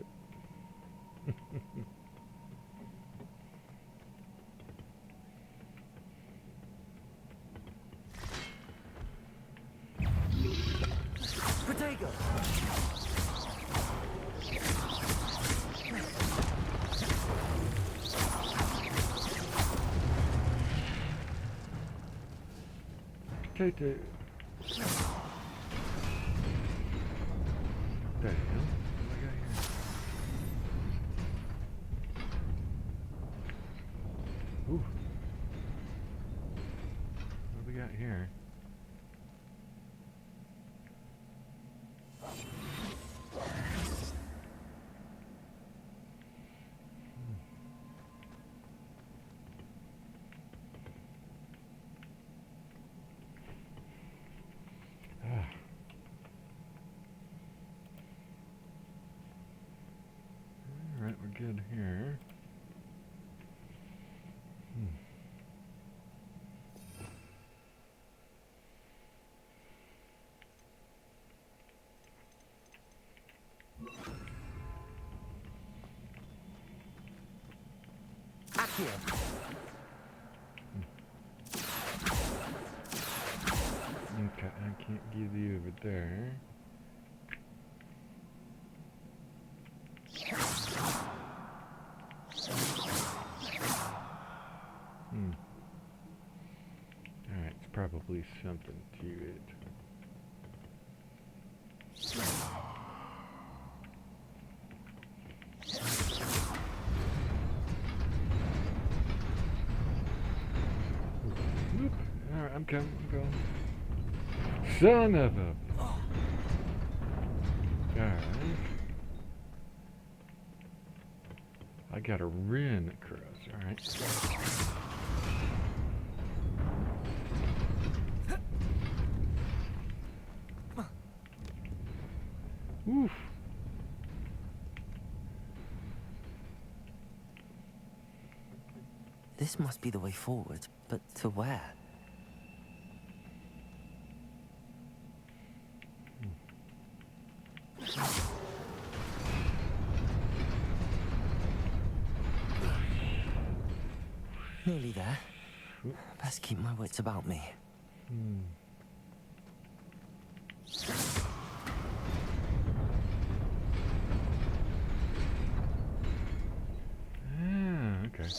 Protego! Potato. What the hell? What do I got here? Ooh. What do we got here? Alright, we're good here. Accio. Okay, I can't get you over there. Alright, it's probably something to it. Whoop. Alright, I'm coming, I'm going. Son of a... Alright. I gotta run across, alright. Oof. This must be the way forward, but to where? Nearly there. Best keep my wits about me. Ah, okay.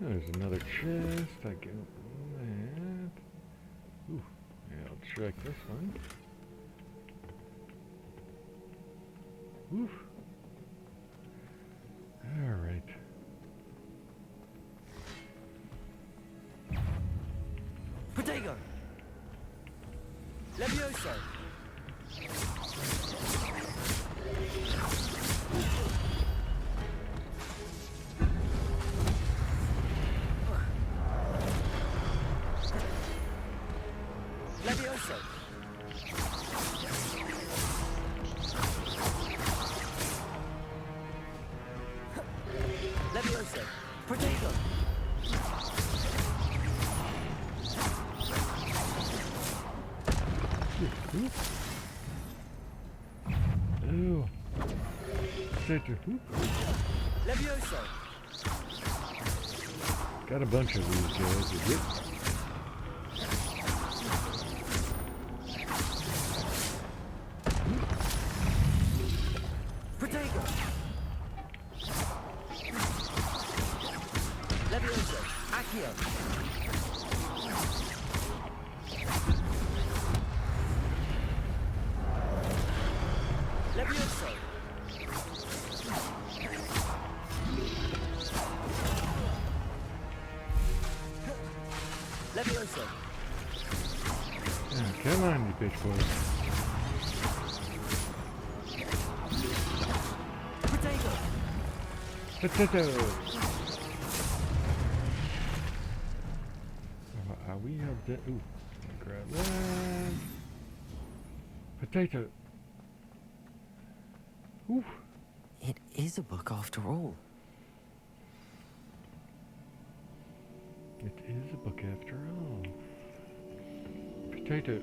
There's another chest. I can open that. Ooh, yeah, I'll check this one. Oof. All right. Protego! Levioso! Levioso! Levioso! Protego! Ew. Potato. Levioso! Got a bunch of these guys. Is it? Protego! Levioso! Accio! Levioso! Levioso! Yeah, come on, you bitch boys. Protego! Potato! We have that. Ooh, grab that. Potato. Ooh. It is a book after all. It is a book after all. Potato.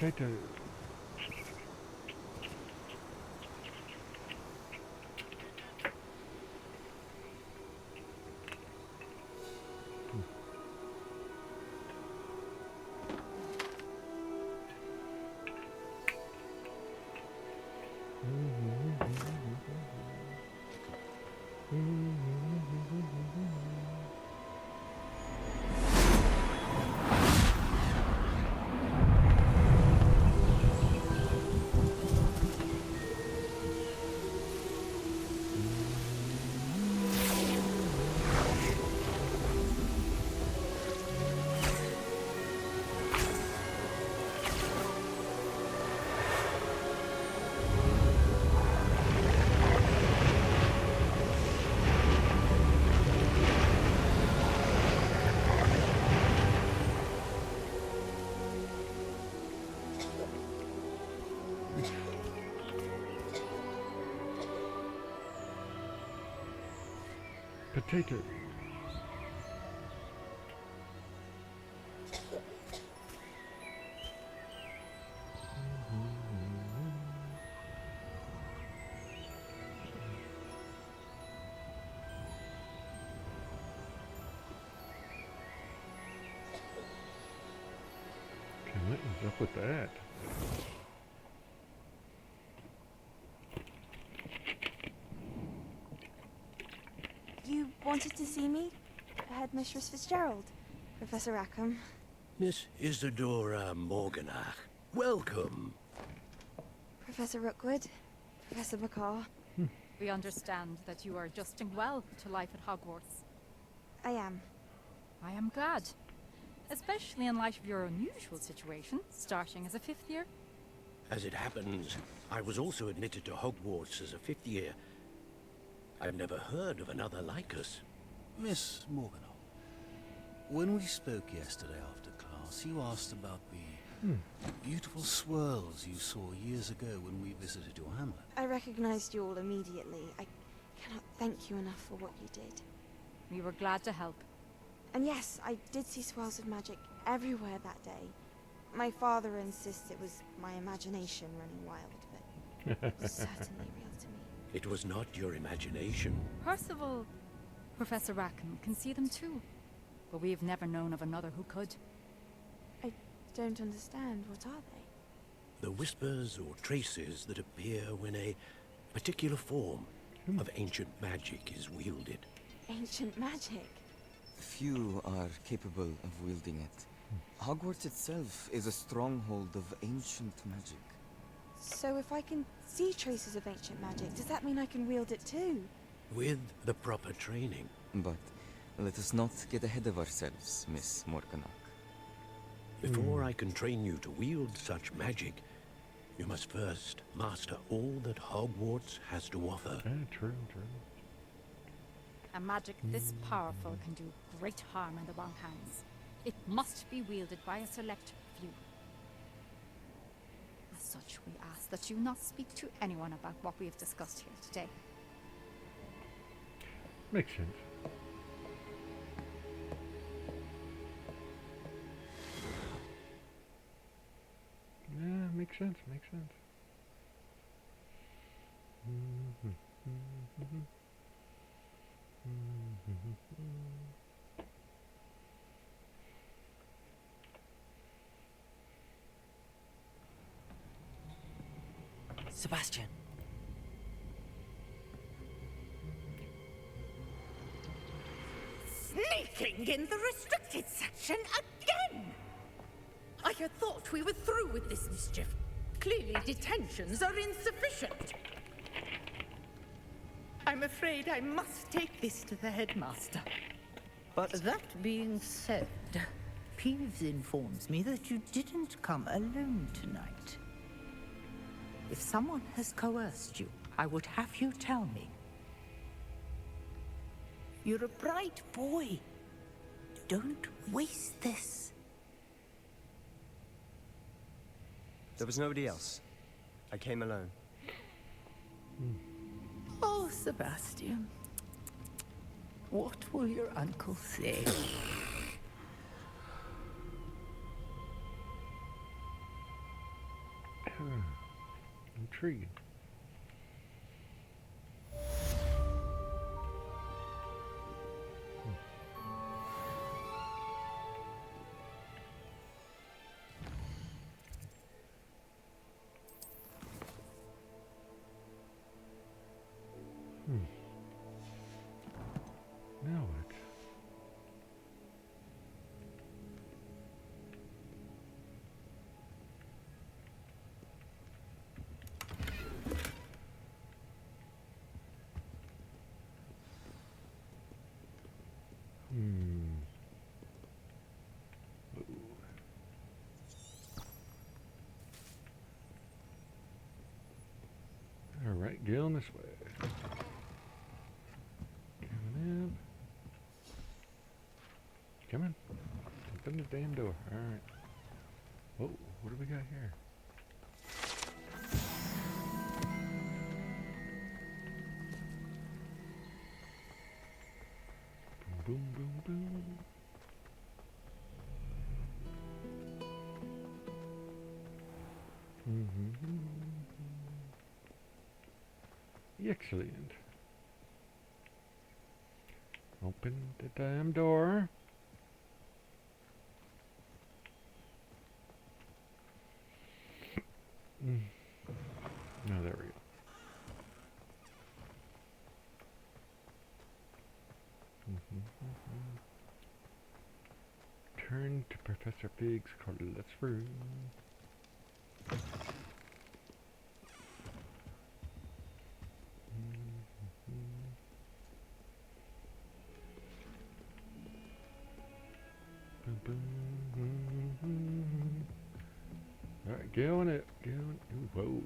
Potato. Potato. Okay, what is up with that? You wanted to see me? Headmistress Fitzgerald? Professor Rackham? Miss Isadora Morganach, welcome. Professor Rookwood? Professor McCaw? We understand that you are adjusting well to life at Hogwarts. I am. I am glad. Especially in light of your unusual situation, starting as a 5th year. As it happens, I was also admitted to Hogwarts as a 5th year. I've never heard of another like us. Miss Morganach, when we spoke yesterday after class, you asked about the beautiful swirls you saw years ago when we visited your hamlet. I recognized you all immediately. I cannot thank you enough for what you did. We were glad to help. And yes, I did see swirls of magic everywhere that day. My father insists it was my imagination running wild, but it was certainly real to me. It was not your imagination. Percival, Professor Rackham can see them too. But we have never known of another who could. I don't understand. What are they? The whispers or traces that appear when a particular form of ancient magic is wielded. Ancient magic? Few are capable of wielding it. Hogwarts itself is a stronghold of ancient magic. So if I can see traces of ancient magic, does that mean I can wield it too? With the proper training. But let us not get ahead of ourselves, Miss Morganach. Before I can train you to wield such magic, you must first master all that Hogwarts has to offer. True. A magic this powerful can do great harm in the wrong hands. It must be wielded by a select few. As such, we ask that you not speak to anyone about what we have discussed here today. Makes sense. Yeah, makes sense. Sebastian. Sneaking in the restricted section again! I had thought we were through with this mischief. Clearly detentions are insufficient. I'm afraid I must take this to the headmaster. But that being said, Peeves informs me that you didn't come alone tonight. If someone has coerced you, I would have you tell me. You're a bright boy. Don't waste this. There was nobody else. I came alone. Oh, Sebastian. What will your uncle say? Intriguing. Now what? All right, going this way. Coming in. Come on. Open the damn door. All right. Whoa, what do we got here? Boom, boom, boom. Excellent. Open the damn door. No, there we go. Turn to Professor Fig's colorless room. Alright, get on it. Get on it. Ooh, whoa.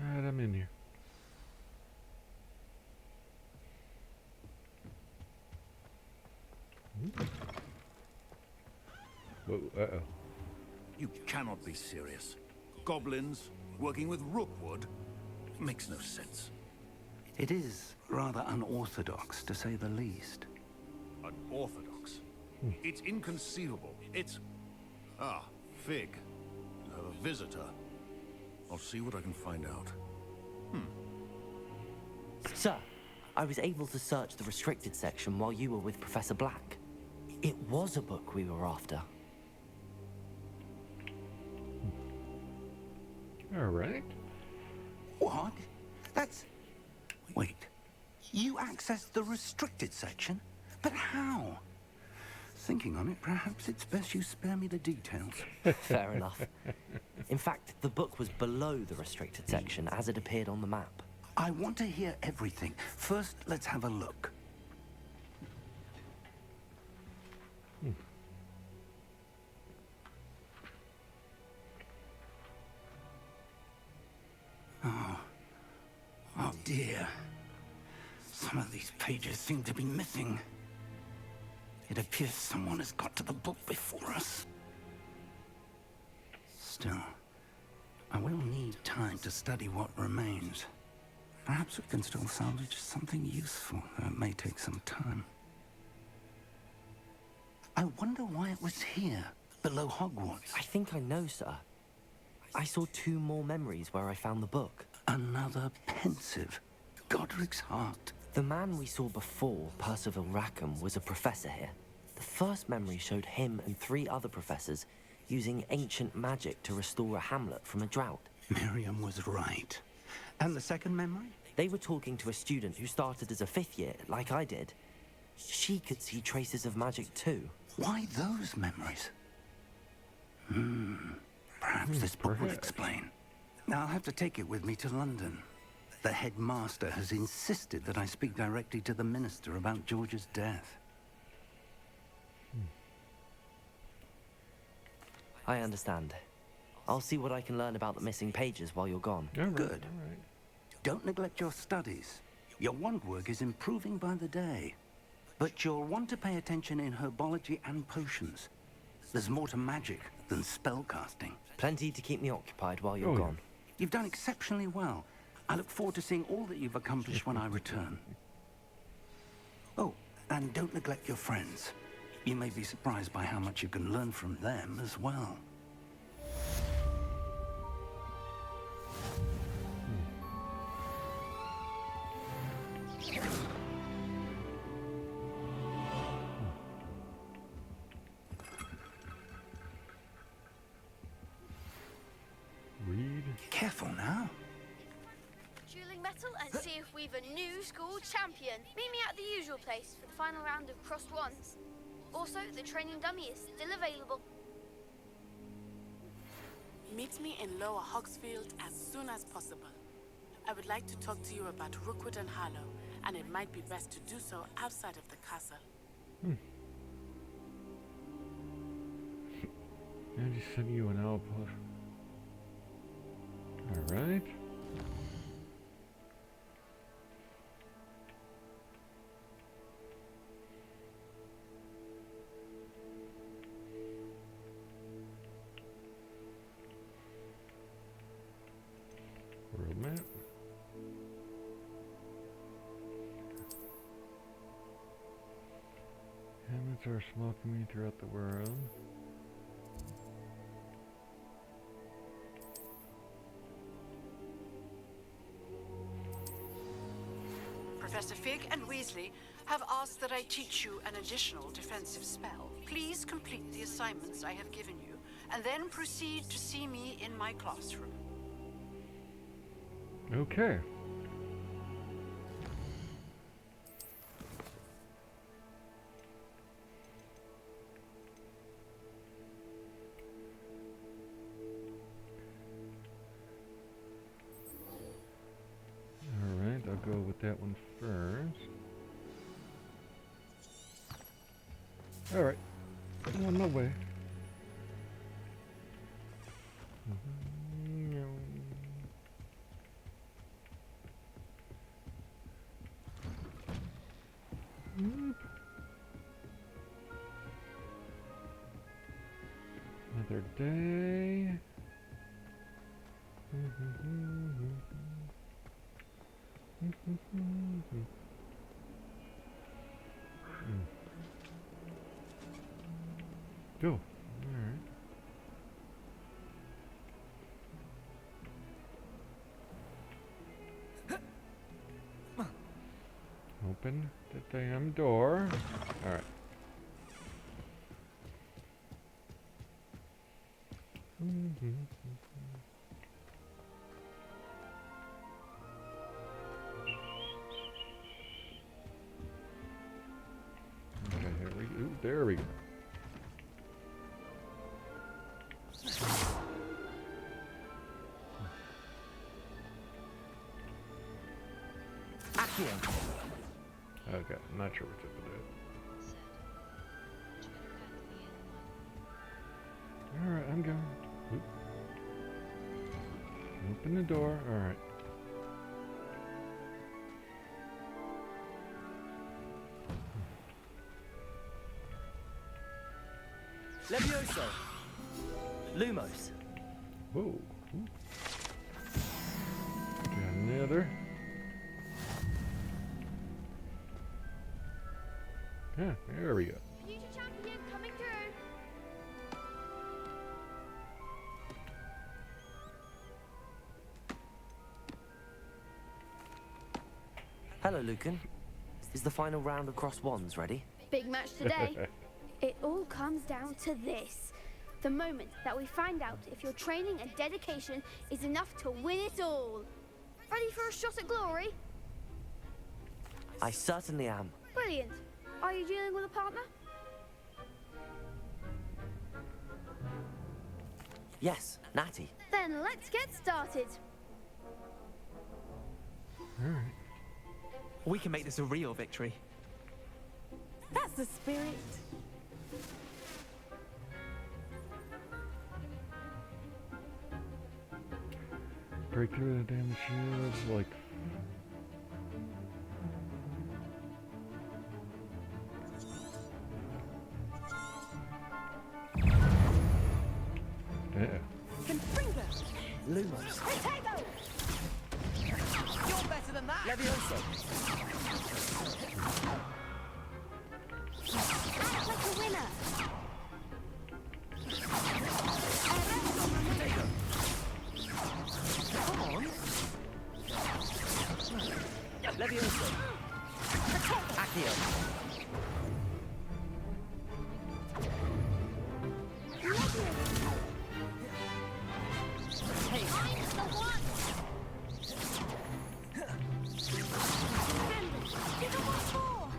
Alright, I'm in here. Whoa, uh-oh. You cannot be serious. Goblins working with Rookwood makes no sense. It is rather unorthodox, to say the least. Unorthodox? It's inconceivable. It's... Ah, Fig. You have a visitor. I'll see what I can find out. Sir, I was able to search the restricted section while you were with Professor Black. It was a book we were after. All right. What? That's... Wait. You accessed the restricted section? But how? Thinking on it, perhaps it's best you spare me the details. Fair enough. In fact, the book was below the restricted section as it appeared on the map. I want to hear everything. First, let's have a look. Oh dear. Some of these pages seem to be missing. It appears someone has got to the book before us. Still, I will need time to study what remains. Perhaps we can still salvage something useful, though it may take some time. I wonder why it was here, below Hogwarts. I think I know, sir. I saw 2 more memories where I found the book. Another pensive. Godric's heart. The man we saw before, Percival Rackham, was a professor here. The first memory showed him and 3 other professors using ancient magic to restore a hamlet from a drought. Miriam was right. And the second memory? They were talking to a student who started as a 5th year, like I did. She could see traces of magic too. Why those memories? Perhaps this book will explain. Now I'll have to take it with me to London. The headmaster has insisted that I speak directly to the minister about George's death. I understand. I'll see what I can learn about the missing pages while you're gone. Good. Don't neglect your studies. Your wand work is improving by the day. But you'll want to pay attention in herbology and potions. There's more to magic than spellcasting. Plenty to keep me occupied while you're Oh, yeah. gone. You've done exceptionally well. I look forward to seeing all that you've accomplished when I return. Oh, and don't neglect your friends. You may be surprised by how much you can learn from them as well. Read. Careful now. Dueling metal and see if we've a new school champion. Meet me at the usual place for the final round of crossed wands. Also, the training dummy is still available. Meet me in Lower Hogsfield as soon as possible. I would like to talk to you about Rookwood and Harlow, and it might be best to do so outside of the castle. I just sent you an output. Alright. World map. Hamlets are a small community throughout the world. Professor Fig and Weasley have asked that I teach you an additional defensive spell. Please complete the assignments I have given you, and then proceed to see me in my classroom. Okay. Alright, I'll go with that one first. Alright, I'm on my way. Another day. Go. All right. Open the damn door. All right. Okay, here we go. Ooh, there we go. Okay, I'm not sure what's up with that. Alright, I'm going. Oop. Open the door. Alright. Levioso! Lumos! Whoa. Ooh. Got another. Yeah, there we go. Future champion coming through. Hello, Lucan. Is the final round of crossed wands ready? Big match today. It all comes down to this. The moment that we find out if your training and dedication is enough to win it all. Ready for a shot at glory? I certainly am. Brilliant. Are you dealing with a partner? Yes, Natty. Then let's get started. Alright. We can make this a real victory. That's the spirit. Break through the damn shields, like... Lumos. Potato! You're better than that! Levioso. Act like a winner. Come on. Levioso. Accio. Hey, I'm the one. Give him one more.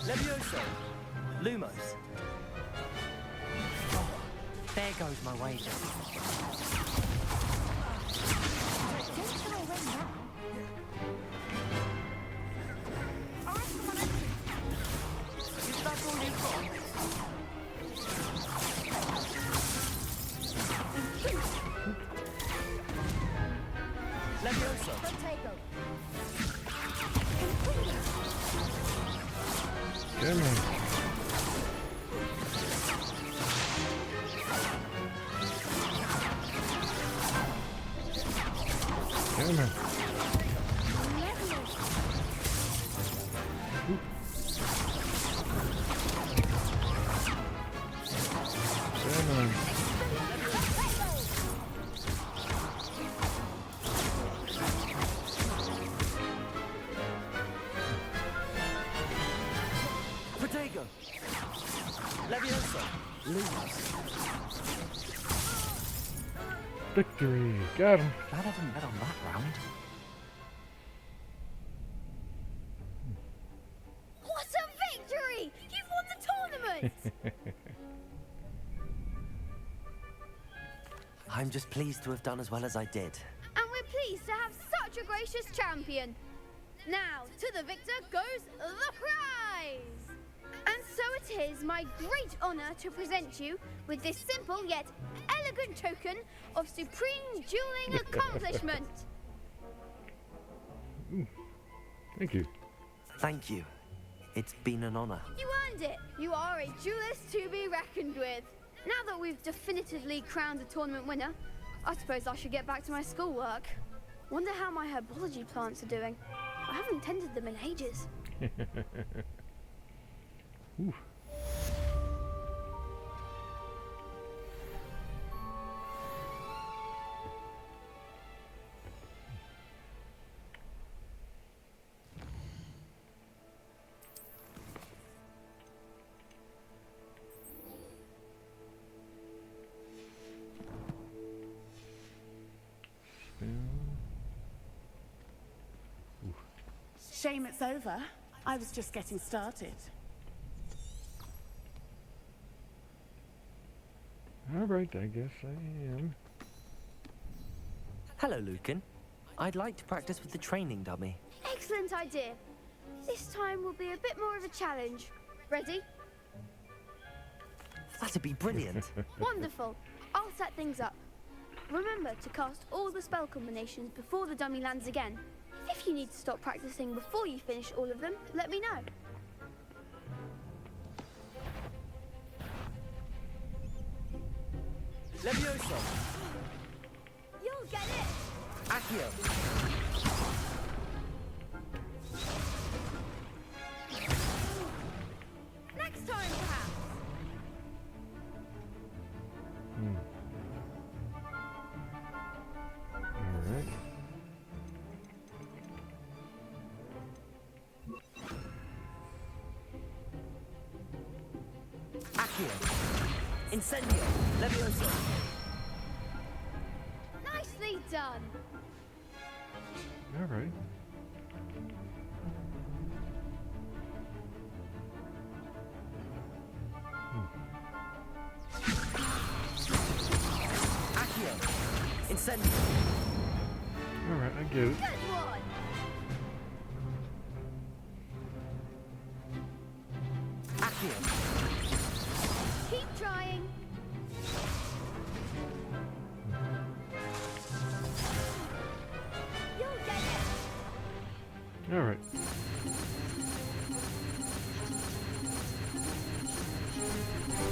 Levioso. Lumos. Oh, there goes my wager. Don't throw away now. Is that all you've got? Levioso. Potato. Come on. Come on. Come on. Potato. Levioso. Lumos. Victory. Got him. Glad I didn't bet on that round. What a victory! You've won the tournament! I'm just pleased to have done as well as I did. And we're pleased to have such a gracious champion. Now, to the victor goes the prize! And so it is my great honor to present you with this simple yet elegant token of supreme dueling accomplishment. Thank you. Thank you. It's been an honor. You earned it. You are a duelist to be reckoned with. Now that we've definitively crowned a tournament winner, I suppose I should get back to my schoolwork. Wonder how my herbology plants are doing. I haven't tended them in ages. Ooh. Shame it's over. I was just getting started. All right, I guess I am. Hello, Lucan. I'd like to practice with the training dummy. Excellent idea. This time will be a bit more of a challenge. Ready? That'd be brilliant. Wonderful. I'll set things up. Remember to cast all the spell combinations before the dummy lands again. If you need to stop practicing before you finish all of them, let me know. Levioso. You'll get it! Accio. Next time, perhaps. All right. Accio. Incendio. Levioso. Nicely done. All right. Accio. Incendio. All right, I get it. Good one. Accio. Keep trying. You'll get it. All right.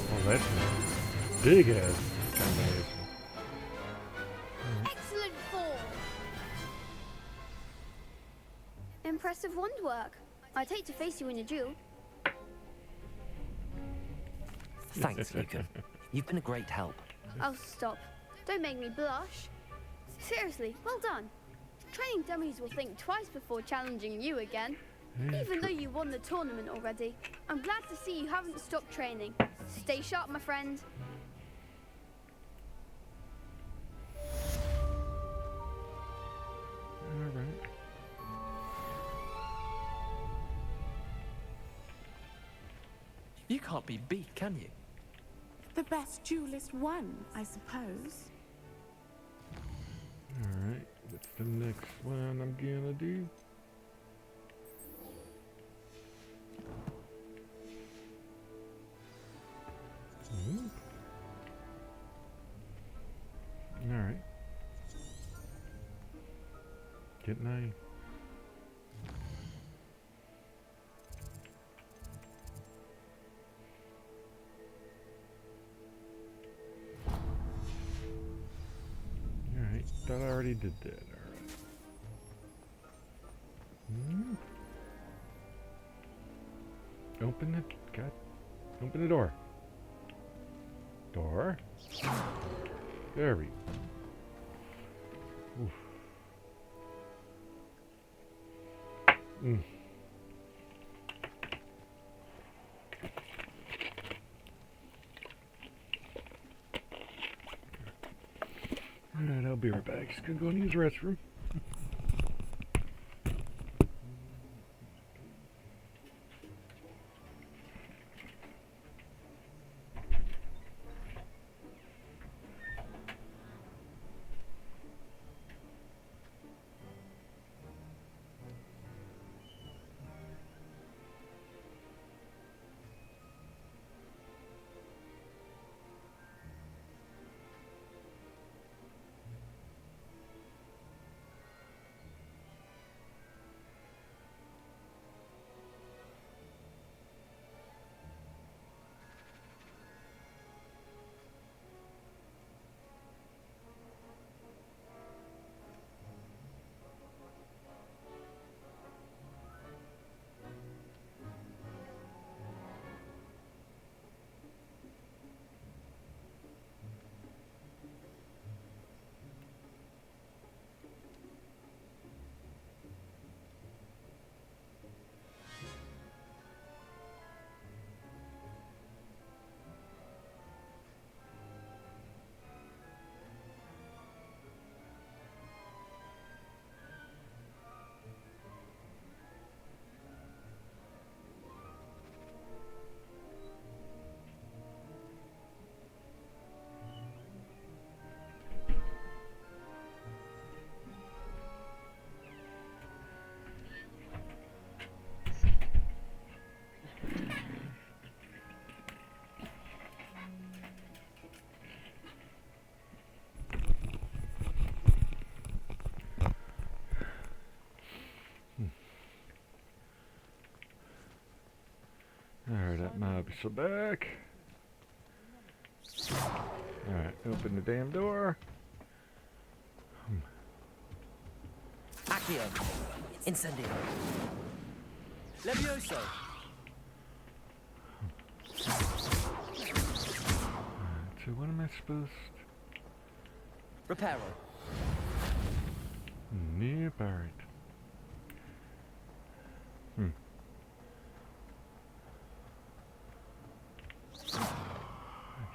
Oh, that's a big ass combination. impressive wand work. I'd hate to face you in a duel. Thanks, Lucan. You've been a great help. Oh, stop. Don't make me blush. Seriously, well done. Training dummies will think twice before challenging you again. Even though you won the tournament already, I'm glad to see you haven't stopped training. Stay sharp, my friend. Alright. You can't be beat, can you? The best duelist won, I suppose. Alright, what's the next one I'm gonna do? Alright. Getting a Alright, thought I already did that. Alright. Open it. God. Open the door. Door. There we go. Oof. Alright, I'll be right back. Just gonna go and use the restroom. Alright, that mob is back. Alright, open the damn door. Accio. Incendio. Levioso. So what am I supposed to... Reparo. Near Barrett.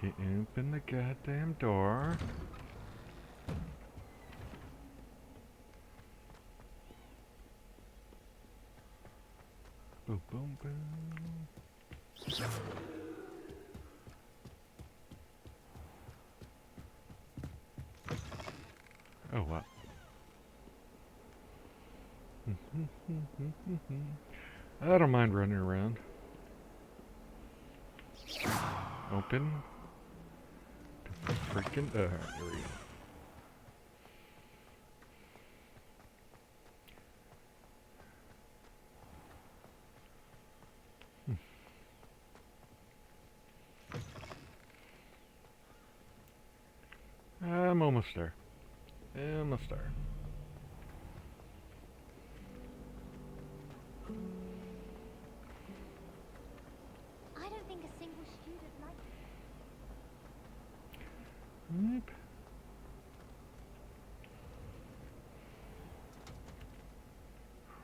Okay, open the goddamn door. Boom, boom, boom. Oh, wow. I don't mind running around. Open. Freaking. Here we go. I'm almost there. Almost there.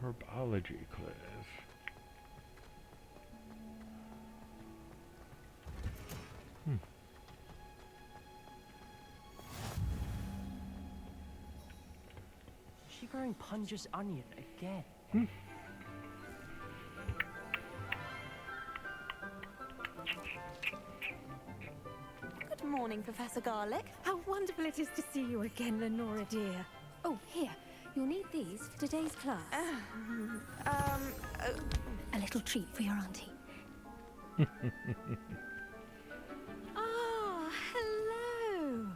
Herbology class. Is she growing Punja's onion again? Good morning, Professor Garlick. How wonderful it is to see you again, Lenora dear. Oh, here. You'll need these for today's class. A little treat for your auntie. Ah, hello.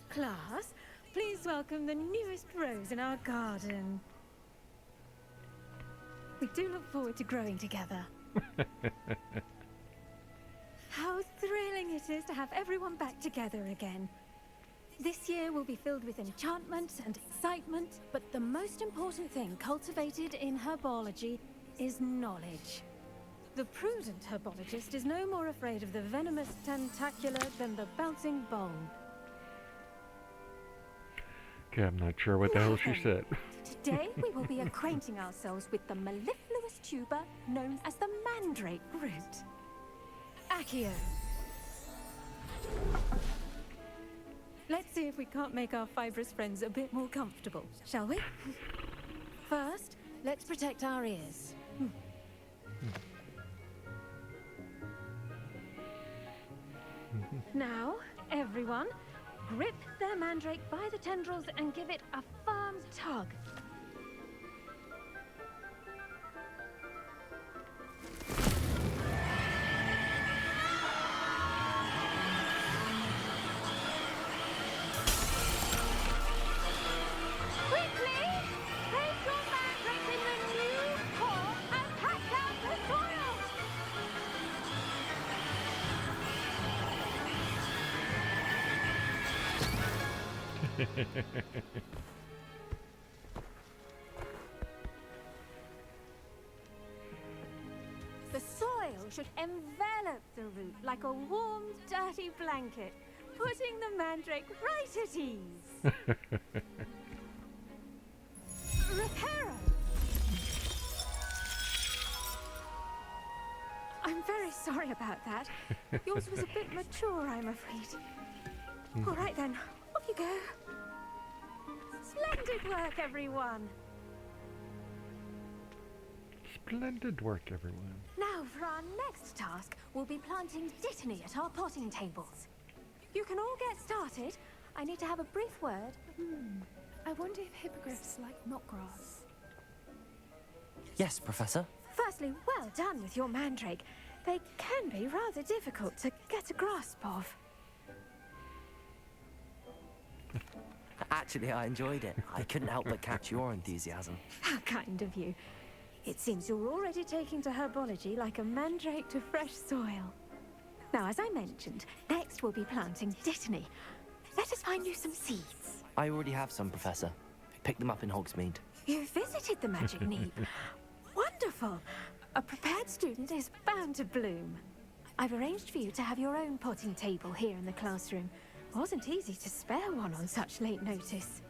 Class, please welcome the newest rose in our garden. We do look forward to growing together. How thrilling it is to have everyone back together again. This year will be filled with enchantment and excitement, but the most important thing cultivated in herbology is knowledge. The prudent herbologist is no more afraid of the venomous tentacular than the bouncing bulb. Okay, I'm not sure what the hell she said. Today we will be acquainting ourselves with the mellifluous tuber known as the mandrake root. Accio. Let's see if we can't make our fibrous friends a bit more comfortable, shall we? First, let's protect our ears. Now, everyone, grip their mandrake by the tendrils and give it a firm tug. The soil should envelop the root like a warm, dirty blanket, putting the mandrake right at ease. Reparo! I'm very sorry about that. Yours was a bit mature, I'm afraid. All right then, off you go. Splendid work, everyone. Splendid work, everyone. Now, for our next task, we'll be planting Dittany at our potting tables. You can all get started. I need to have a brief word. I wonder if hippogriffs like knotgrass. Yes, Professor. Firstly, well done with your mandrake. They can be rather difficult to get a grasp of. Actually, I enjoyed it. I couldn't help but catch your enthusiasm. How kind of you. It seems you're already taking to herbology like a mandrake to fresh soil. Now, as I mentioned, next we'll be planting Dittany. Let us find you some seeds. I already have some, Professor. Picked them up in Hogsmeade. You visited the Magic Neep. Wonderful. A prepared student is bound to bloom. I've arranged for you to have your own potting table here in the classroom. Wasn't easy to spare one on such late notice.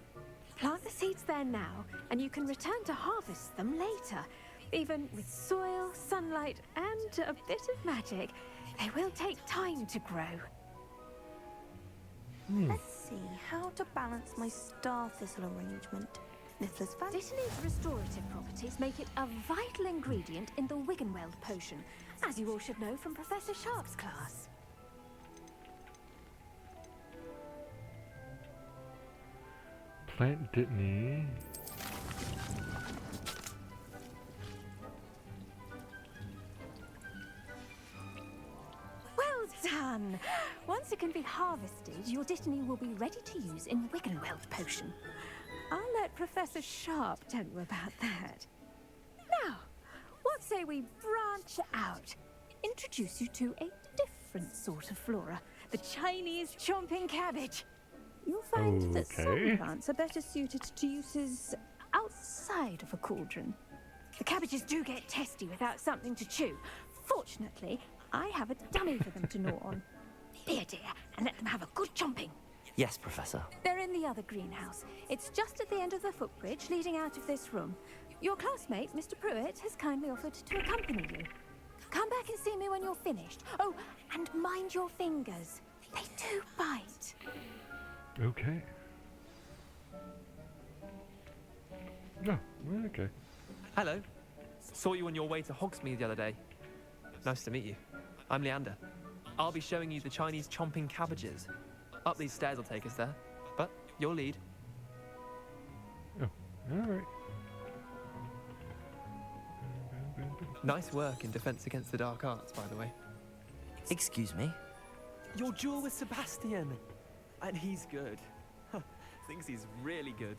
Plant the seeds there now, and you can return to harvest them later. Even with soil, sunlight, and a bit of magic, they will take time to grow. Let's see how to balance my star thistle arrangement. Dittany's restorative properties make it a vital ingredient in the Wiggenweld potion, as you all should know from Professor Sharp's class. Plant Dittany. Well done! Once it can be harvested, your Dittany will be ready to use in Wiggenweld potion. I'll let Professor Sharp tell you about that. Now, what say we branch out? Introduce you to a different sort of flora, the Chinese chomping cabbage. You'll find that some plants are better suited to uses outside of a cauldron. The cabbages do get testy without something to chew. Fortunately, I have a dummy for them to gnaw on. Here, dear, and let them have a good chomping. Yes, Professor. They're in the other greenhouse. It's just at the end of the footbridge leading out of this room. Your classmate, Mr. Pruitt, has kindly offered to accompany you. Come back and see me when you're finished. Oh, and mind your fingers. They do bite. Okay. Oh, well, okay. Hello. Saw you on your way to Hogsmeade the other day. Nice to meet you. I'm Leander. I'll be showing you the Chinese chomping cabbages. Up these stairs will take us there, but your lead. Oh, all right. Nice work in Defense Against the Dark Arts, by the way. Excuse me? Your duel with Sebastian! And he's good. Thinks he's really good.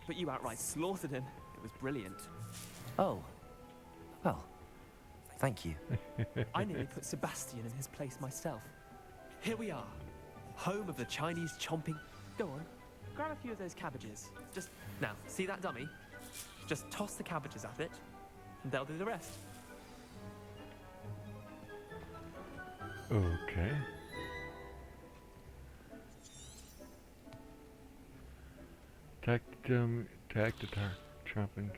But you outright slaughtered him. It was brilliant. Oh. Well, thank you. I nearly put Sebastian in his place myself. Here we are. Home of the Chinese chomping... Go on. Grab a few of those cabbages. Just... Now, see that dummy? Just toss the cabbages at it, and they'll do the rest. Okay. Attack the chopping.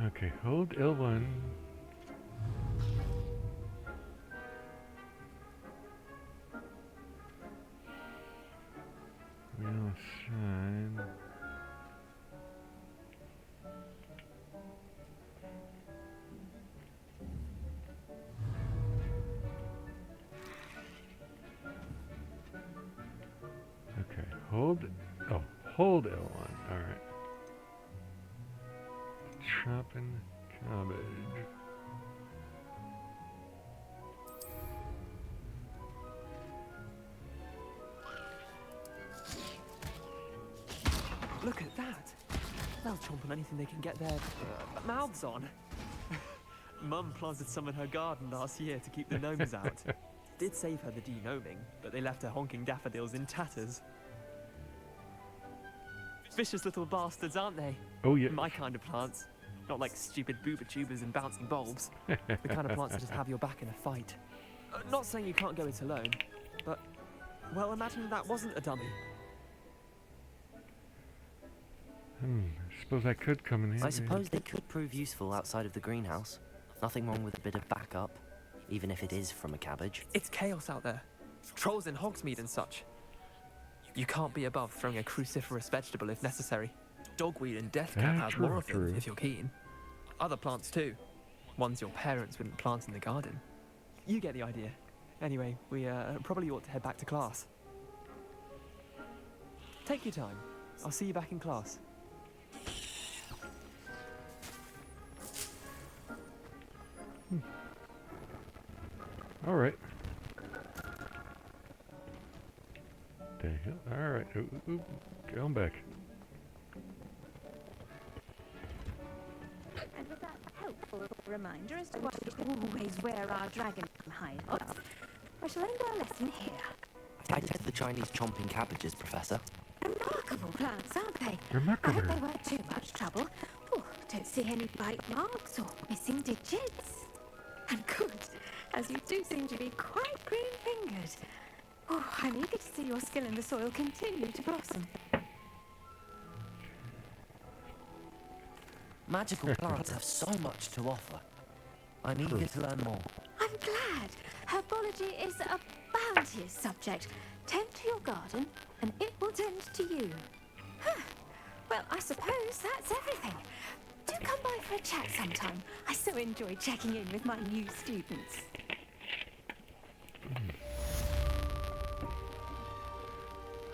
Okay, hold L1. Wheel of Shine. Okay, hold L1. All right. Chopping cabbage. Look at that! They'll chomp on anything they can get their mouths on. Mum planted some in her garden last year to keep the gnomes out. Did save her the de-gnoming, but they left her honking daffodils in tatters. Vicious little bastards, aren't they? Oh, yeah. My kind of plants. Not like stupid booba tubers and bouncing bulbs. The kind of plants that just have your back in a fight. Not saying you can't go it alone, but... Well, imagine that wasn't a dummy. I suppose I could come in here. I suppose they could prove useful outside of the greenhouse. Nothing wrong with a bit of backup, even if it is from a cabbage. It's chaos out there. Trolls in Hogsmeade and such. You can't be above throwing a cruciferous vegetable if necessary. Dogweed and deathcap has more of them if you're keen. Other plants too. Ones your parents wouldn't plant in the garden. You get the idea. Anyway, we probably ought to head back to class. Take your time. I'll see you back in class. All right. The hell? All right. Going back. And with that helpful little reminder as to why we always wear our dragon hide, I shall end our lesson here. I tested the Chinese chomping cabbages, Professor. Remarkable plants, aren't they? Remarkable. I hope they weren't too much trouble. Oh, don't see any bite marks or missing digits. And good, as you do seem to be quite green-fingered. Oh, I'm eager to see your skill in the soil continue to blossom. Magical plants have so much to offer. I'm eager to learn more. I'm glad. Herbology is a bounteous subject. Tend to your garden, and it will tend to you. Huh. Well, I suppose that's everything. Do come by for a chat sometime. I so enjoy checking in with my new students.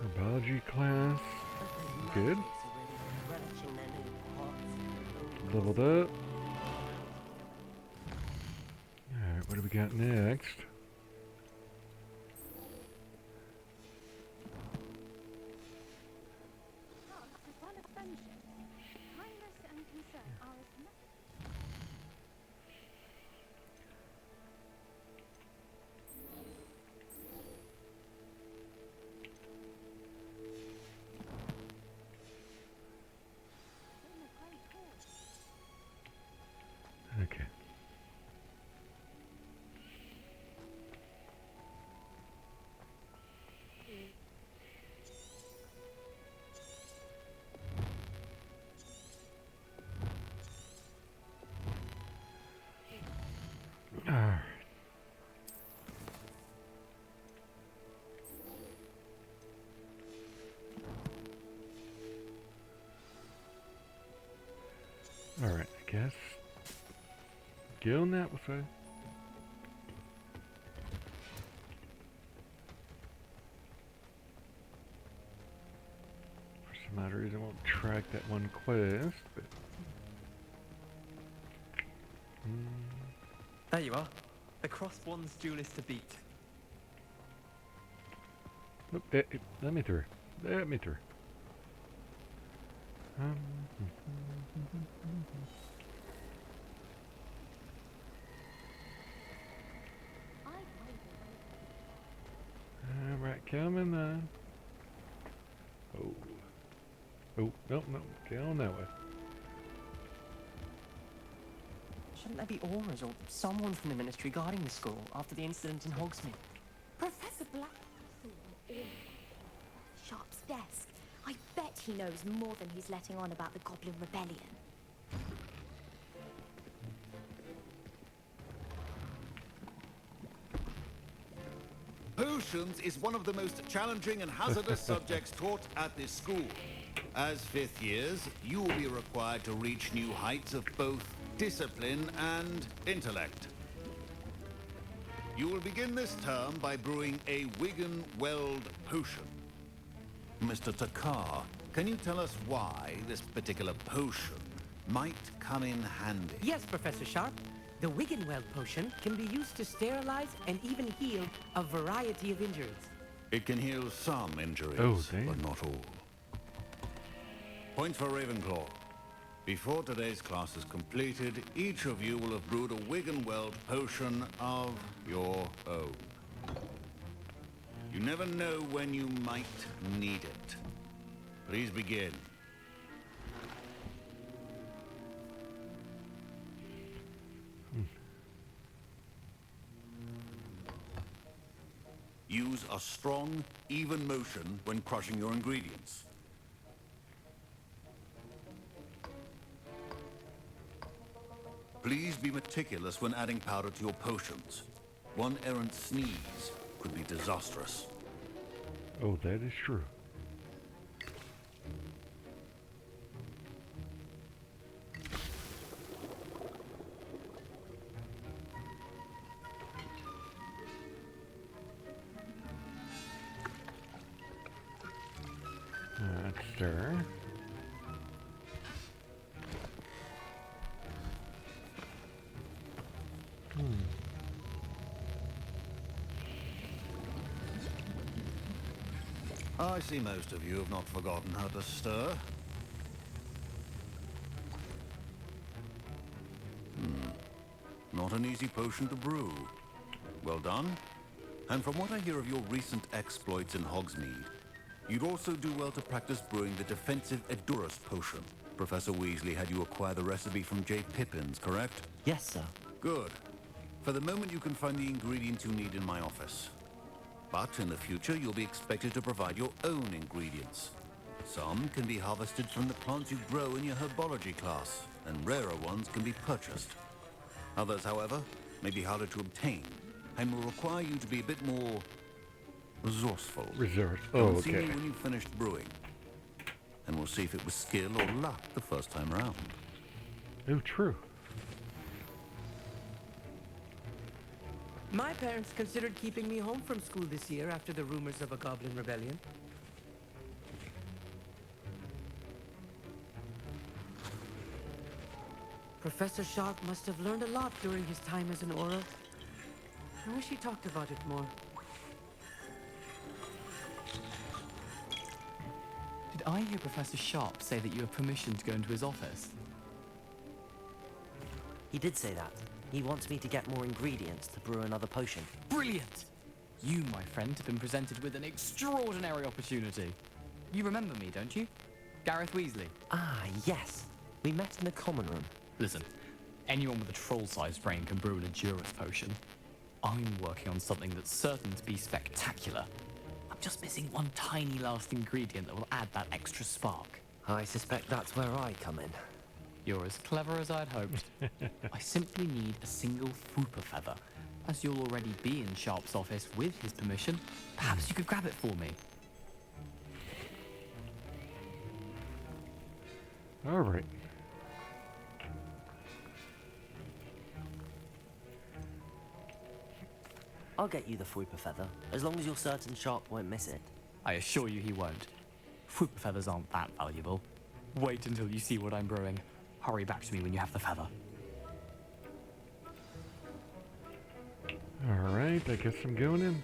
Herbology class. Good. Leveled up. Alright, what do we got next? Yes. Get on that with it. For some odd reason, I won't track that one quest, but. There you are. The crossed one's duelist to beat. Look, let me through. Let me through. Alright, coming then. Oh. Oh, no, get on that way. Shouldn't there be auras or someone from the Ministry guarding the school after the incident in Hogsmeade? Professor Blackthorn. Sharp's desk. I bet he knows more than he's letting on about the Goblin Rebellion. Potions is one of the most challenging and hazardous subjects taught at this school. As fifth years, you will be required to reach new heights of both discipline and intellect. You will begin this term by brewing a Wigan Weld potion. Mr. Takar, can you tell us why this particular potion might come in handy? Yes, Professor Sharp. The Wiggenweld potion can be used to sterilize and even heal a variety of injuries. It can heal some injuries, but not all. Point for Ravenclaw. Before today's class is completed, each of you will have brewed a Wiggenweld potion of your own. You never know when you might need it. Please begin. Use a strong, even motion when crushing your ingredients. Please be meticulous when adding powder to your potions. One errant sneeze could be disastrous. Oh, that is true. Stir. I see most of you have not forgotten how to stir. Not an easy potion to brew. Well done. And from what I hear of your recent exploits in Hogsmeade, you'd also do well to practice brewing the defensive Edurus potion. Professor Weasley had you acquire the recipe from J. Pippins, correct? Yes, sir. Good. For the moment, you can find the ingredients you need in my office. But in the future, you'll be expected to provide your own ingredients. Some can be harvested from the plants you grow in your herbology class, and rarer ones can be purchased. Others, however, may be harder to obtain, and will require you to be a bit more resourceful. Oh, See okay. me when you've finished brewing, and we'll see if it was skill or luck the first time around. Oh, true. My parents considered keeping me home from school this year after the rumors of a Goblin Rebellion. Professor Sharp must have learned a lot during his time as an Auror. I wish he talked about it more. Did I hear Professor Sharp say that you have permission to go into his office? He did say that. He wants me to get more ingredients to brew another potion. Brilliant! You, my friend, have been presented with an extraordinary opportunity. You remember me, don't you? Gareth Weasley. Ah, yes. We met in the common room. Listen, anyone with a troll-sized brain can brew an Edurus potion. I'm working on something that's certain to be spectacular. I'm just missing one tiny last ingredient that will add that extra spark. I suspect that's where I come in. You're as clever as I'd hoped. I simply need a single Fwooper feather. As you'll already be in Sharp's office with his permission, perhaps you could grab it for me. All right. I'll get you the Fuipa feather, as long as you're certain Sharp won't miss it. I assure you he won't. Fuipa feathers aren't that valuable. Wait until you see what I'm brewing. Hurry back to me when you have the feather. Alright, I guess I'm going in.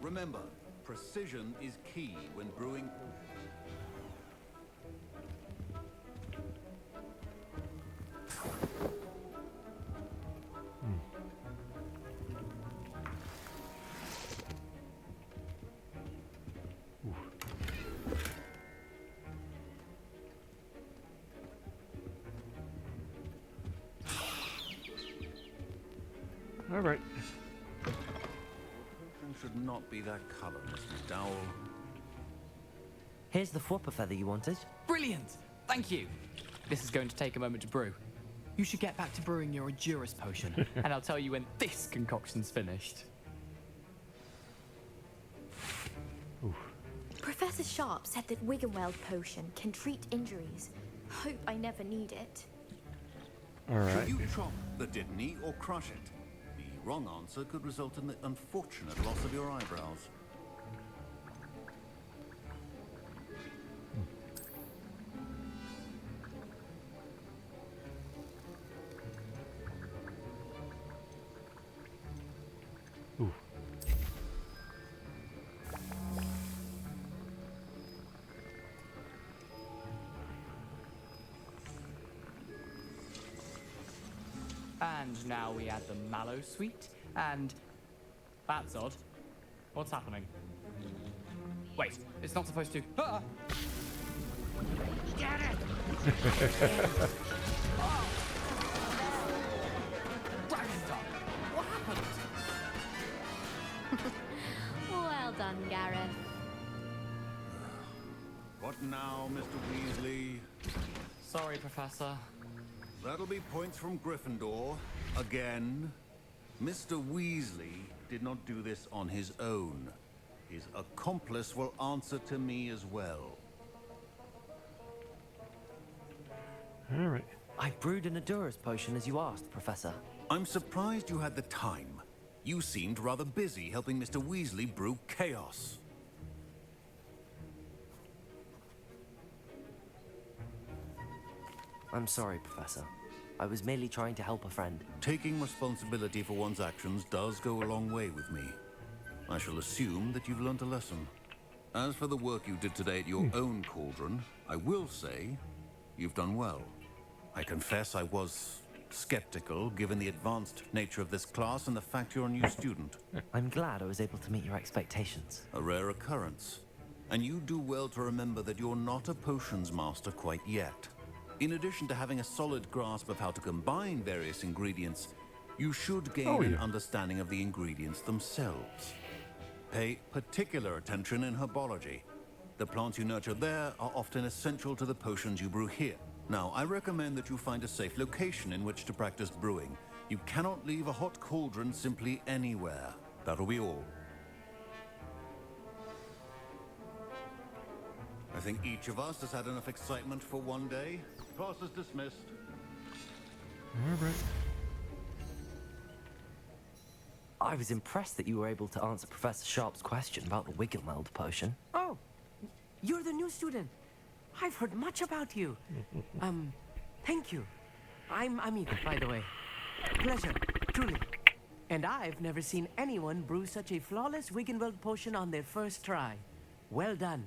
Remember, precision is key when brewing. Alright. Should not be that color, Mr. Dowell. Here's the Fuipa feather you wanted. Brilliant! Thank you! This is going to take a moment to brew. You should get back to brewing your Edurus potion, and I'll tell you when this concoction's finished. Professor Sharp said that Wiggenweld potion can treat injuries. Hope I never need it. Alright. Should you chop the Dittany or crush it? The wrong answer could result in the unfortunate loss of your eyebrows. And now we add the mallow sweet, and... That's odd. What's happening? Wait, it's not supposed to... Ah! Get it! Dragonstar! What happened? Well done, Gareth. What now, Mr. Weasley? Sorry, Professor. That'll be points from Gryffindor. Again. Mr. Weasley did not do this on his own. His accomplice will answer to me as well. Alright. I brewed an Edurus potion as you asked, Professor. I'm surprised you had the time. You seemed rather busy helping Mr. Weasley brew chaos. I'm sorry, Professor. I was merely trying to help a friend. Taking responsibility for one's actions does go a long way with me. I shall assume that you've learnt a lesson. As for the work you did today at your own cauldron, I will say you've done well. I confess I was skeptical, given the advanced nature of this class and the fact you're a new student. I'm glad I was able to meet your expectations. A rare occurrence. And you do well to remember that you're not a potions master quite yet. In addition to having a solid grasp of how to combine various ingredients, you should gain an understanding of the ingredients themselves. Pay particular attention in herbology. The plants you nurture there are often essential to the potions you brew here. Now, I recommend that you find a safe location in which to practice brewing. You cannot leave a hot cauldron simply anywhere. That'll be all. I think each of us has had enough excitement for one day. Class is dismissed. Alright. I was impressed that you were able to answer Professor Sharp's question about the Wiggenweld potion. Oh, you're the new student. I've heard much about you. Thank you. I'm Amit, by the way. Pleasure, truly. And I've never seen anyone brew such a flawless Wiggenweld potion on their first try. Well done.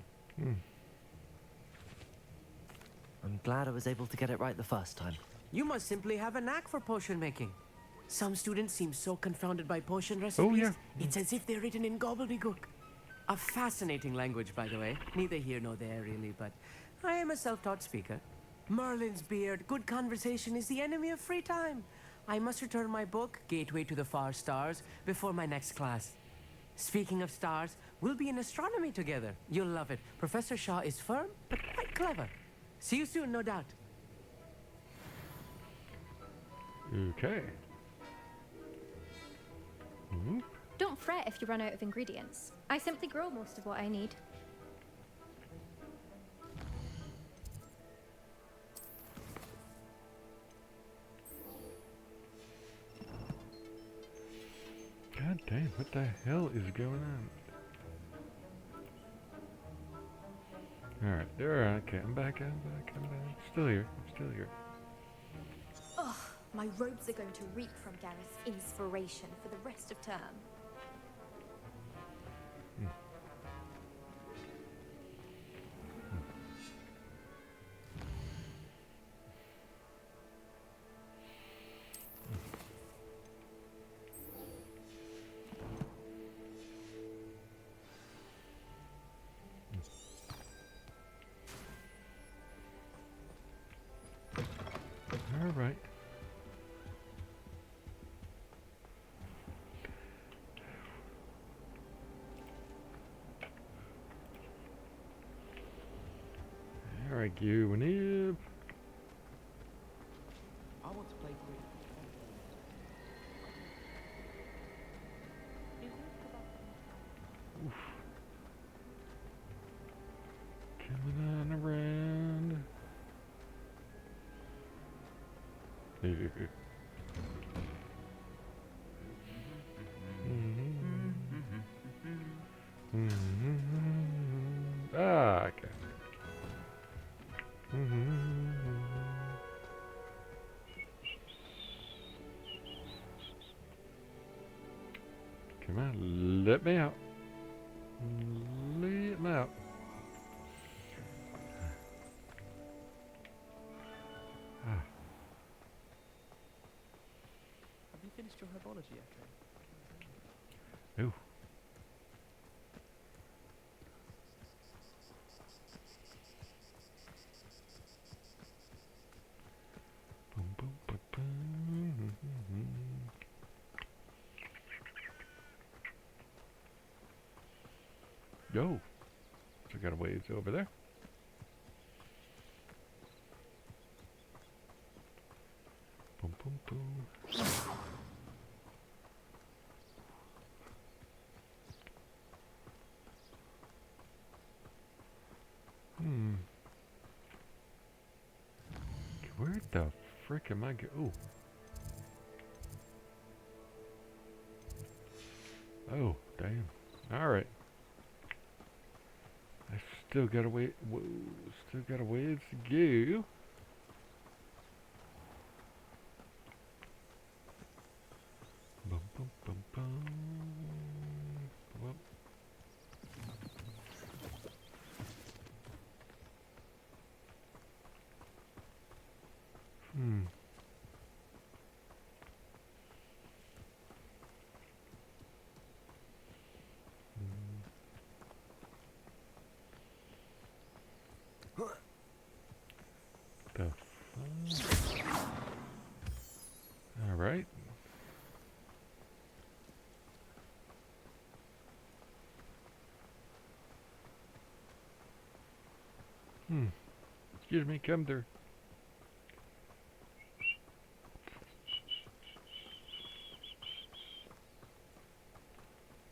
I'm glad I was able to get it right the first time. You must simply have a knack for potion making. Some students seem so confounded by potion recipes, it's as if they're written in gobbledygook. A fascinating language, by the way. Neither here nor there, really, but I am a self-taught speaker. Merlin's beard, good conversation is the enemy of free time. I must return my book, Gateway to the Far Stars, before my next class. Speaking of stars, we'll be in astronomy together. You'll love it. Professor Shaw is firm, but quite clever. See you soon, no doubt. Okay. Don't fret if you run out of ingredients. I simply grow most of what I need. God What the hell is going on? Alright, there. Okay, I'm back. Still here. Ugh, my robes are going to reek from Gareth's inspiration for the rest of term. Alright. Alright, going up. I want to play Grid. Oof. Coming on around. Ah, okay. Come on, let me out. Let me out. Have you finished your herbology, Echo? Ooh. Boom, boom, boom, boom. Yo. So I got a ways over there. Boom, boom, boom. Where the frick am I go? Oh, damn. Alright. I still got a way. Whoa, still got a ways to go. Bum, bum, bum, bum. Well. The fuck? All right. Excuse me, come through.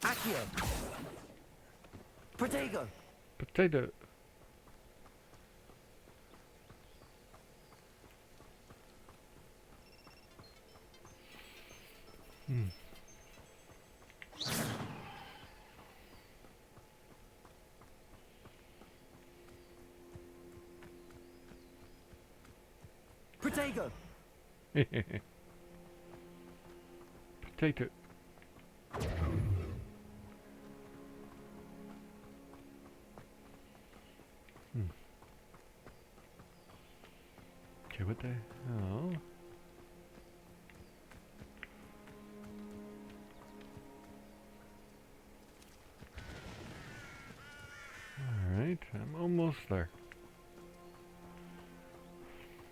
Accio! Protego! Potato. Protego! Potato. Okay, what the hell? Alright, I'm almost there.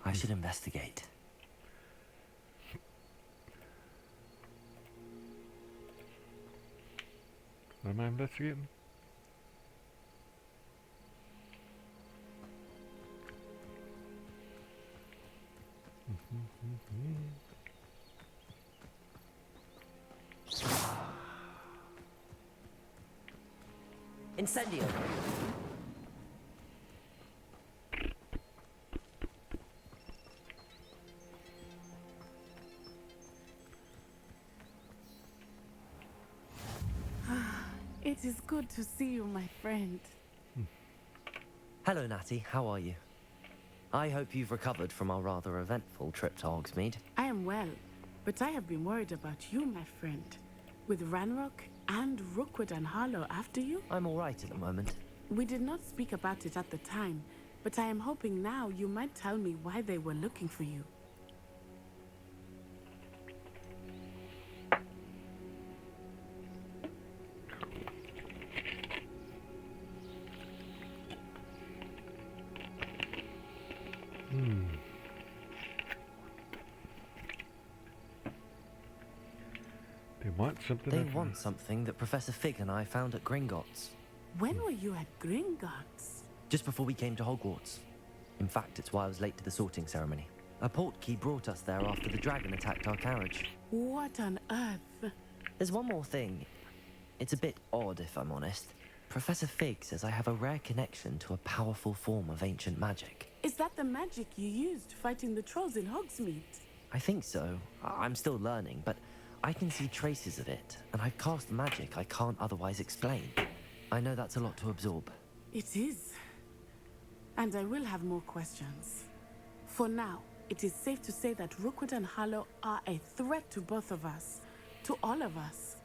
I should investigate. What am I investigating? Incendio! It is good to see you, my friend. Hello, Natty. How are you? I hope you've recovered from our rather eventful trip to Hogsmeade. I am well, but I have been worried about you, my friend. With Ranrock and Rookwood and Harlow after you? I'm all right at the moment. We did not speak about it at the time, but I am hoping now you might tell me why they were looking for you. They want something. They want something that Professor Fig and I found at Gringotts. When were you at Gringotts? Just before we came to Hogwarts. In fact, it's why I was late to the sorting ceremony. A portkey brought us there after the dragon attacked our carriage. What on earth? There's one more thing. It's a bit odd, if I'm honest. Professor Fig says I have a rare connection to a powerful form of ancient magic. Is that the magic you used fighting the trolls in Hogsmeade? I think so. I'm still learning, but I can see traces of it, and I've cast magic I can't otherwise explain. I know that's a lot to absorb. It is. And I will have more questions. For now, it is safe to say that Rookwood and Harlow are a threat to both of us. To all of us.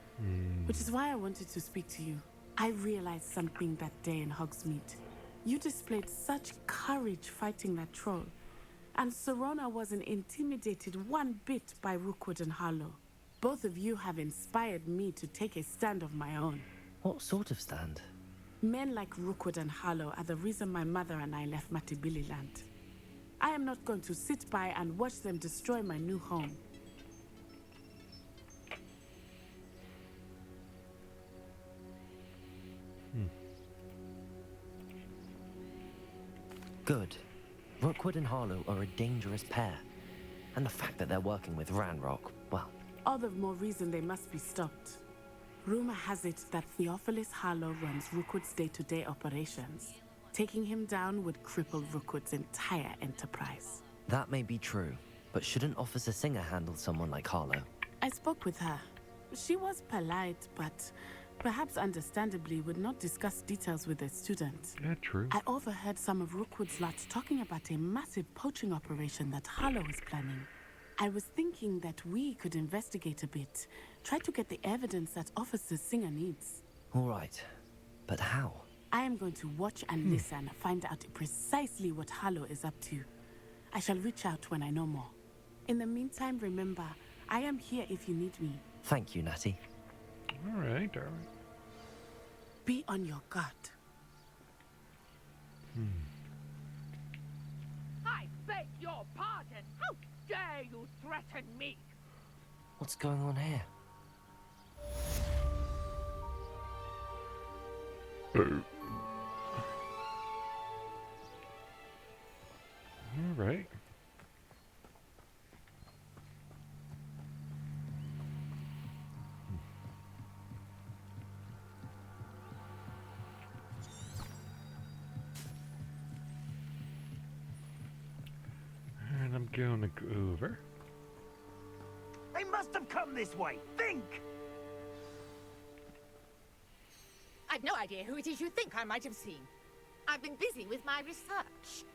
Which is why I wanted to speak to you. I realized something that day in Hogsmeade. You displayed such courage fighting that troll. And Serona wasn't intimidated one bit by Rookwood and Harlow. Both of you have inspired me to take a stand of my own. What sort of stand? Men like Rookwood and Harlow are the reason my mother and I left Matibili Land. I am not going to sit by and watch them destroy my new home. Good. Rookwood and Harlow are a dangerous pair. And the fact that they're working with Ranrock, well... All the more reason they must be stopped. Rumor has it that Theophilus Harlow runs Rookwood's day-to-day operations. Taking him down would cripple Rookwood's entire enterprise. That may be true, but shouldn't Officer Singer handle someone like Harlow? I spoke with her. She was polite, but perhaps understandably would not discuss details with a student. Yeah, true. I overheard some of Rookwood's lot talking about a massive poaching operation that Harlow is planning. I was thinking that we could investigate a bit, try to get the evidence that Officer Singer needs. All right, but how? I am going to watch and listen, find out precisely what Harlow is up to. I shall reach out when I know more. In the meantime, remember, I am here if you need me. Thank you, Natty. All right, all right. Be on your guard. I beg your pardon. How dare you threaten me? What's going on here? All right. And I'm gonna go over. They must have come this way. Think! I've no idea who it is you think I might have seen. I've been busy with my research.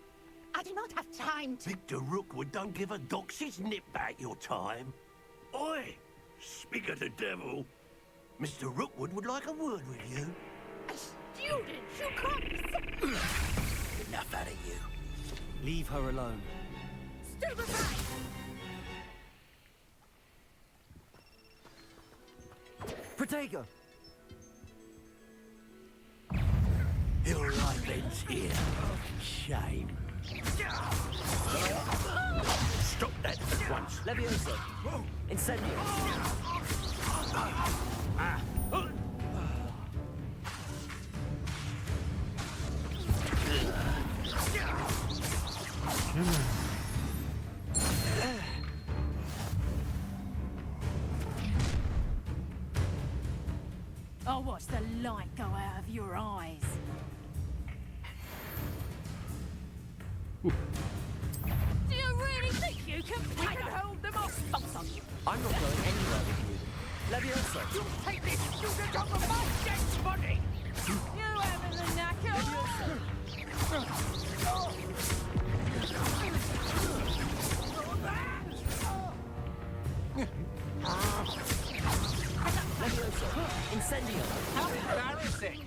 I do not have time to... Victor Rookwood don't give a doxy's nip back your time. Oi! Speak of the devil. Mr. Rookwood would like a word with you. A student? You can't be so... Enough out of you. Leave her alone. Stand aside! Protego! Your life ends here. Shame. Stop that at once. Levioso! Incendio! I'll watch the light go out of your eyes. Do you really think you can hold them off? Box on you. I'm not going anywhere with you. Levioso! You'll take this student off of my dead body! How embarrassing!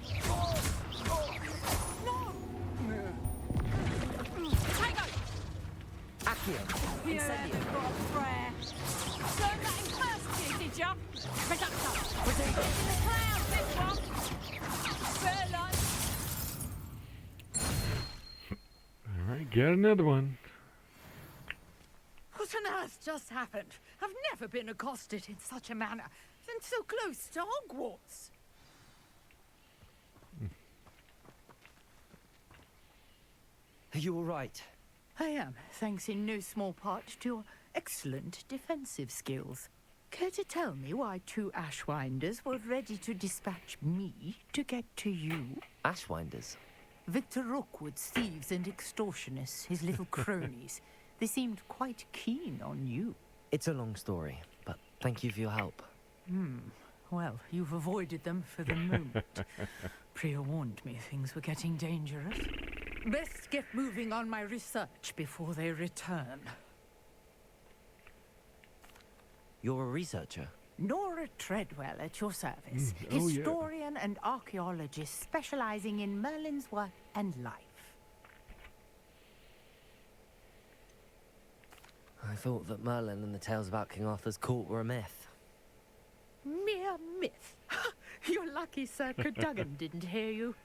Potato! Accio! You Incendio! haven't got a prayer. Learned that in first year, did ya? Reducto! Potato! In the clouds, this one! Fair lunch! Alright, get another one. What on earth just happened? I've never been accosted in such a manner, and so close to Hogwarts. Are you all right? I am, thanks in no small part to your excellent defensive skills. Care to tell me why 2 Ashwinders were ready to dispatch me to get to you? Ashwinders? Victor Rookwood's thieves and extortionists, his little cronies. They seemed quite keen on you. It's a long story, but thank you for your help. Well, you've avoided them for the moment. Priya warned me things were getting dangerous. Best get moving on my research before they return. You're a researcher? Nora Treadwell at your service. Oh, yeah. Historian and archaeologist specializing in Merlin's work and life. I thought that Merlin and the tales about King Arthur's court were a myth. Mere myth. You're lucky Sir Cadogan didn't hear you.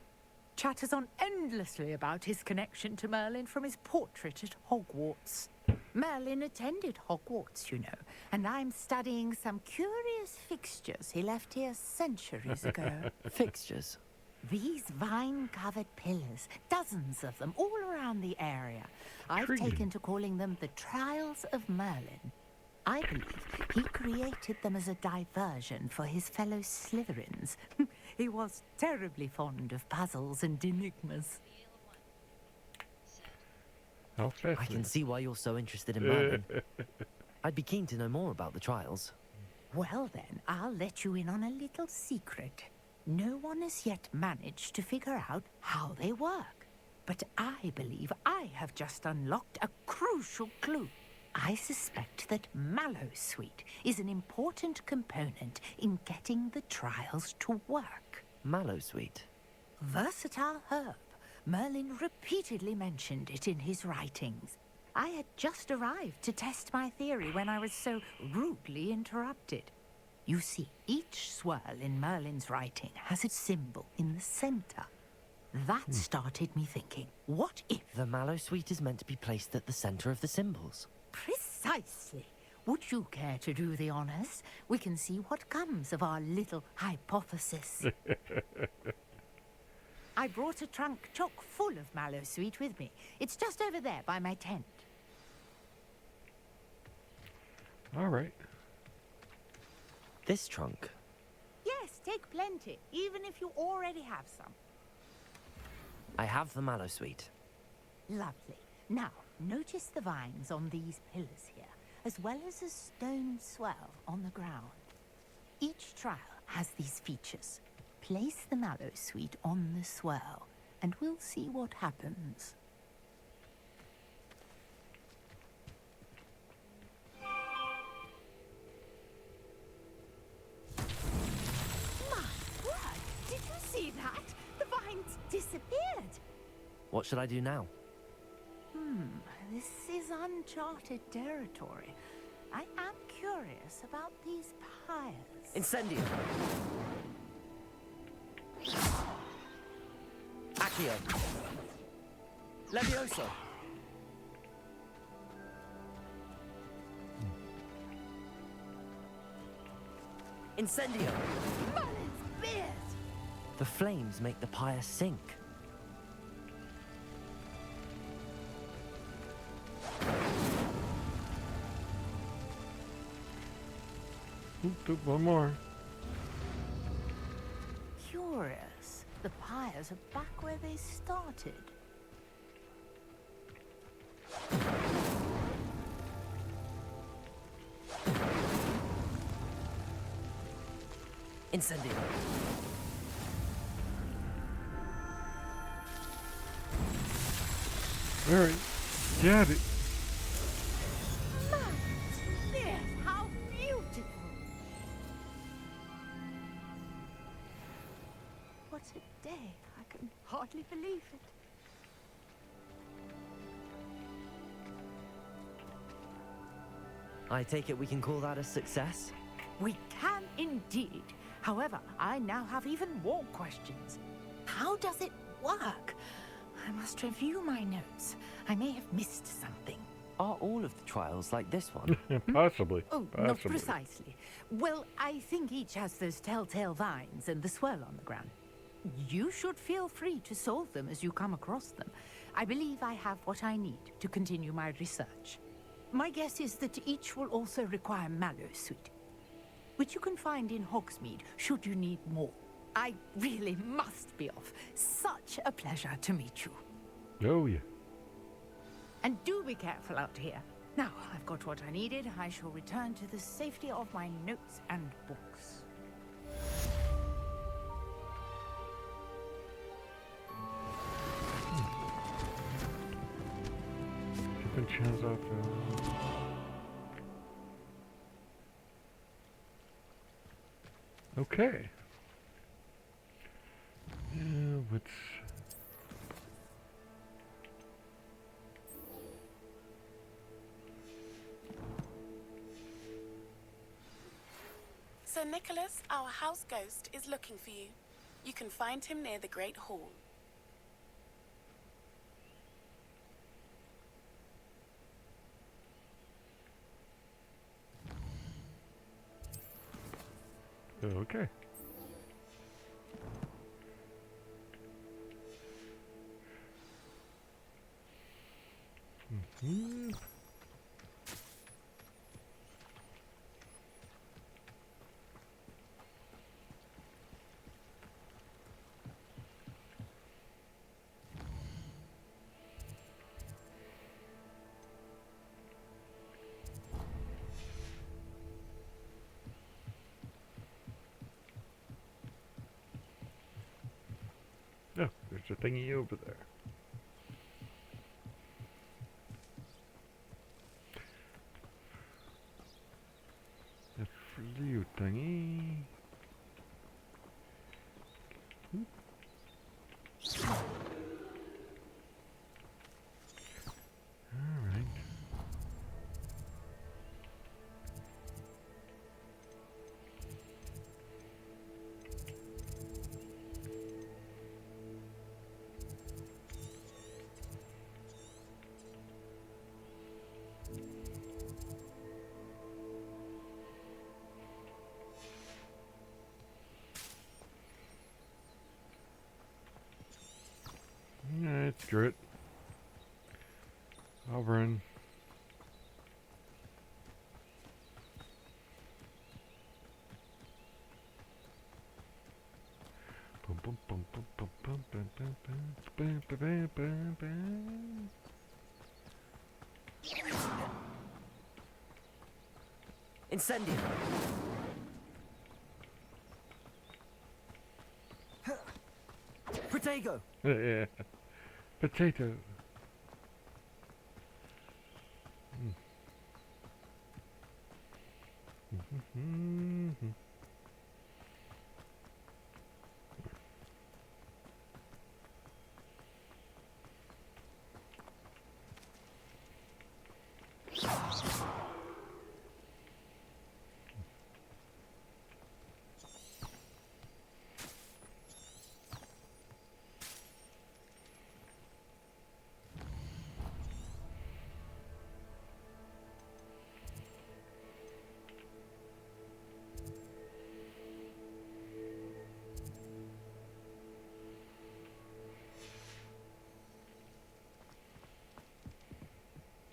Chatters on endlessly about his connection to Merlin from his portrait at Hogwarts. Merlin attended Hogwarts, you know, and I'm studying some curious fixtures he left here centuries ago. Fixtures? These vine-covered pillars, dozens of them all around the area. I've Intriguing. taken to calling them the Trials of Merlin. I believe he created them as a diversion for his fellow Slytherins. He was terribly fond of puzzles and enigmas. How I can see why you're so interested in Merlin. I'd be keen to know more about the trials. Well then, I'll let you in on a little secret. No one has yet managed to figure out how they work. But I believe I have just unlocked a crucial clue. I suspect that Mallowsweet is an important component in getting the trials to work. Mallowsweet? Versatile herb. Merlin repeatedly mentioned it in his writings. I had just arrived to test my theory when I was so rudely interrupted. You see, each swirl in Merlin's writing has a symbol in the center. That started me thinking, what if... The Mallowsweet is meant to be placed at the center of the symbols. Precisely. Would you care to do the honors? We can see what comes of our little hypothesis. I brought a trunk chock full of Mallowsweet with me. It's just over there by my tent. All right. This trunk? Yes, take plenty, even if you already have some. I have the Mallowsweet. Lovely. Now, notice the vines on these pillars here, as well as a stone swell on the ground. Each trial has these features. Place the Mallowsweet on the swell, and we'll see what happens. My word! Did you see that? The vines disappeared. What should I do now? This is uncharted territory. I am curious about these pyres. Incendio! Accio! Levioso! Incendio! Merlin's beard! The flames make the pyre sink. Oop, one more. Curious. The pyres are back where they started. Incendio! All right. Got it. Merlin's beard! How beautiful! What a day. I can hardly believe it. I take it we can call that a success? We can indeed. However, I now have even more questions. How does it work? I must review my notes. I may have missed something. Are all of the trials like this one? Possibly. Oh, Possibly. not precisely. Well, I think each has those telltale vines and the swirl on the ground. You should feel free to solve them as you come across them. I believe I have what I need to continue my research. My guess is that each will also require mallow sweet, which you can find in Hogsmeade should you need more. I really must be off. Such a pleasure to meet you. Oh, yeah. And do be careful out here. Now, I've got what I needed. I shall return to the safety of my notes and books. Keeping chance off. Okay. Yeah, what's... Sir Nicholas, our house ghost, is looking for you. You can find him near the Great Hall. Okay. Mm-hmm. Oh, there's a thingy over there. The flute thingy. Oop. All right. Alright, screw it. I'll run. Incendio! Protego! Yeah. Potato. Mm.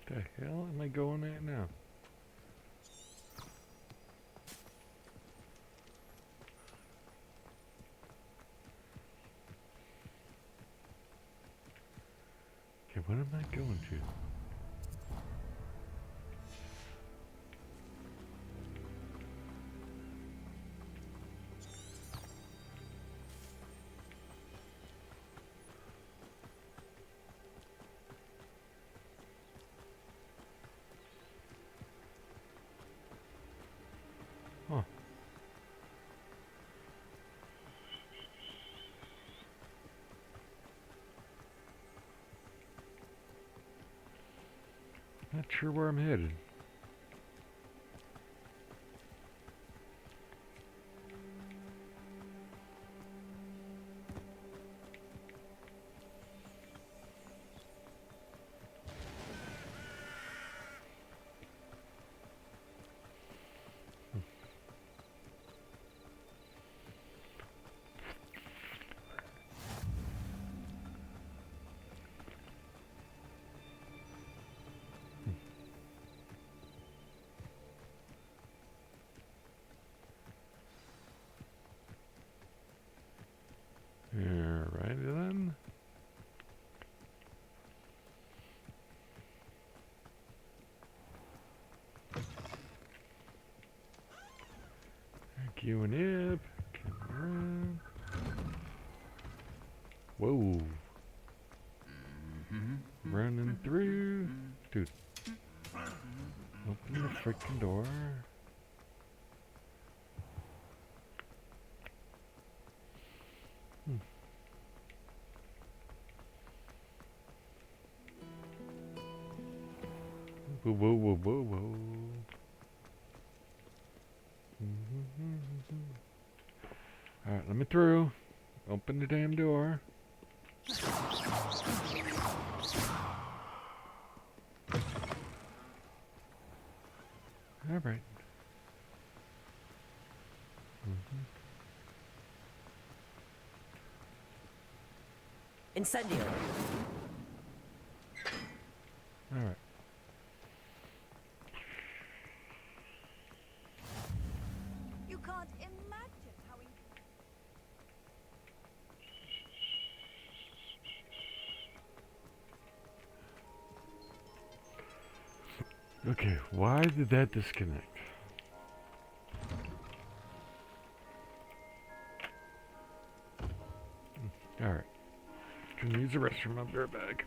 The hell am I going at now? Okay, what am I going to? Huh. Not sure where I'm headed. Alright then. Q and Ip. Whoa. Running through. Dude. Open the freaking door. Whoa, whoa, whoa, whoa, whoa. Alright, let me through. Open the damn door. Alright. Incendio. Alright. You can't imagine how Okay, why did that disconnect? Alright. Can use the restroom, I'll be right back.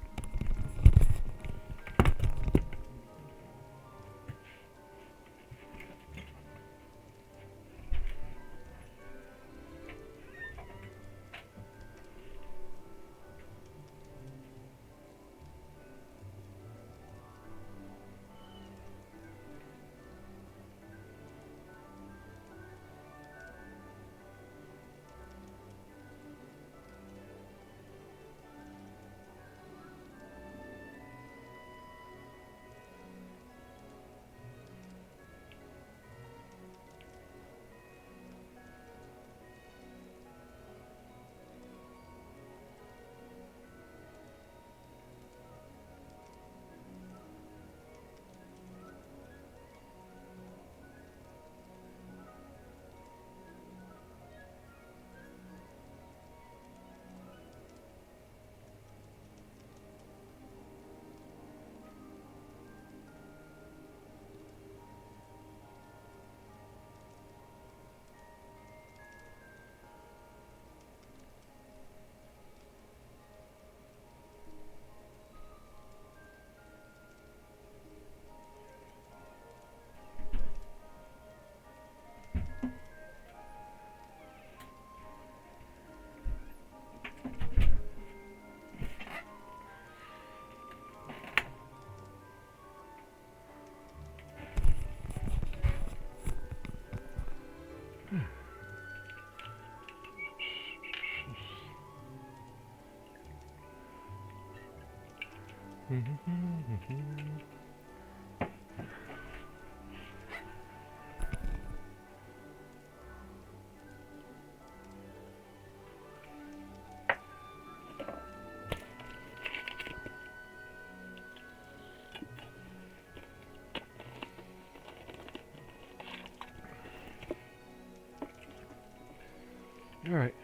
Alright.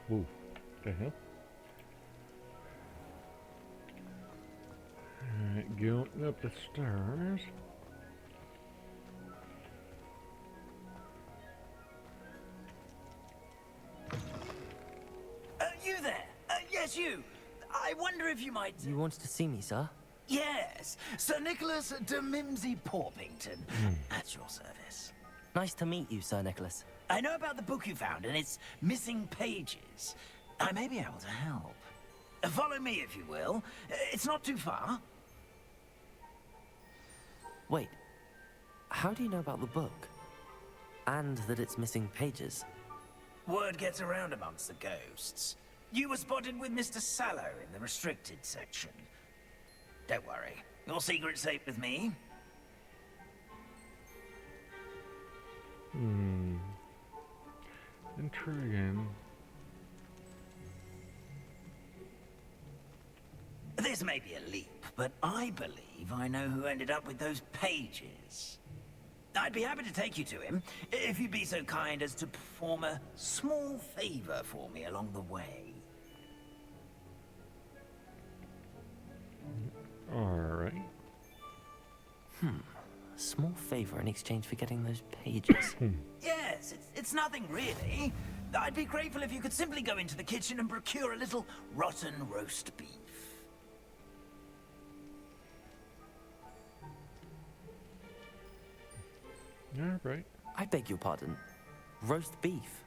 Whoa. The hell? Alright, going up the stairs. You there? Yes, you. I wonder if you might... You wanted to see me, sir? Yes, Sir Nicholas de Mimsy Porpington, at your service. Nice to meet you, Sir Nicholas. I know about the book you found and its missing pages. I may be able to help. Follow me, if you will. It's not too far. Wait, how do you know about the book? And that it's missing pages? Word gets around amongst the ghosts. You were spotted with Mr. Sallow in the restricted section. Don't worry, your secret's safe with me. Intriguing. This may be a leap, but I believe I know who ended up with those pages. I'd be happy to take you to him, if you'd be so kind as to perform a small favor for me along the way. Alright. A small favor in exchange for getting those pages. Yes, it's nothing really. I'd be grateful if you could simply go into the kitchen and procure a little rotten roast beef. Alright. I beg your pardon. Roast beef.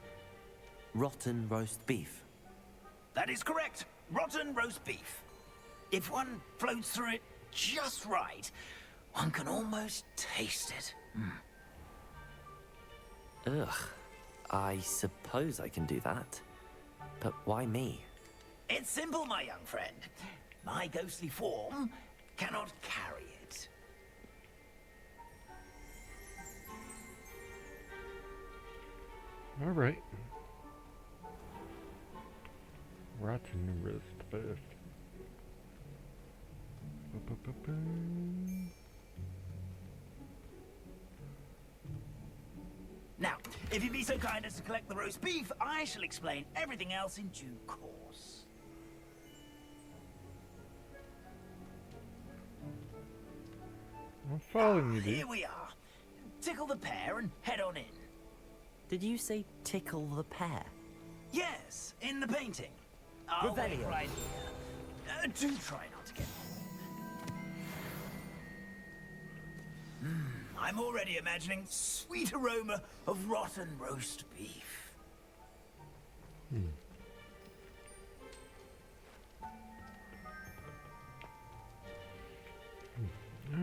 Rotten roast beef. That is correct. Rotten roast beef. If one floats through it just right, one can almost taste it. Ugh. I suppose I can do that. But why me? It's simple, my young friend. My ghostly form cannot carry it. Alright. Rotten roast beef. Now, if you'd be so kind as to collect the roast beef, I shall explain everything else in due course. I'm following you, dude. Here we are. Tickle the pear and head on in. Did you say tickle the pear? Yes, in the painting. I'll wait Revelio. right here. Do try not to get I'm already imagining sweet aroma of rotten roast beef.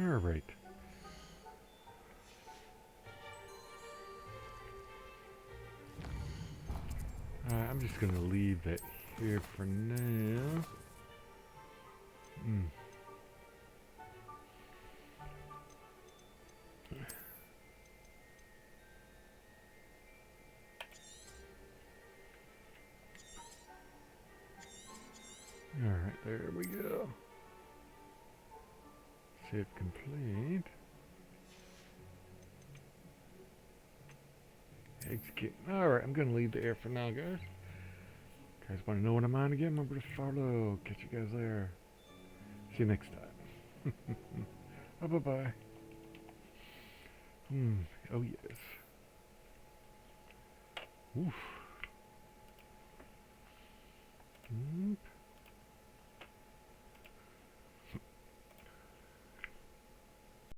Alright. I'm just gonna leave that here for now. Alright, there we go. Save complete. Execute. Alright, I'm gonna leave the air for now, guys. Guys want to know what I'm on again? Remember to follow. Catch you guys there. See you next time. Bye-bye. Oh, yes. Oof.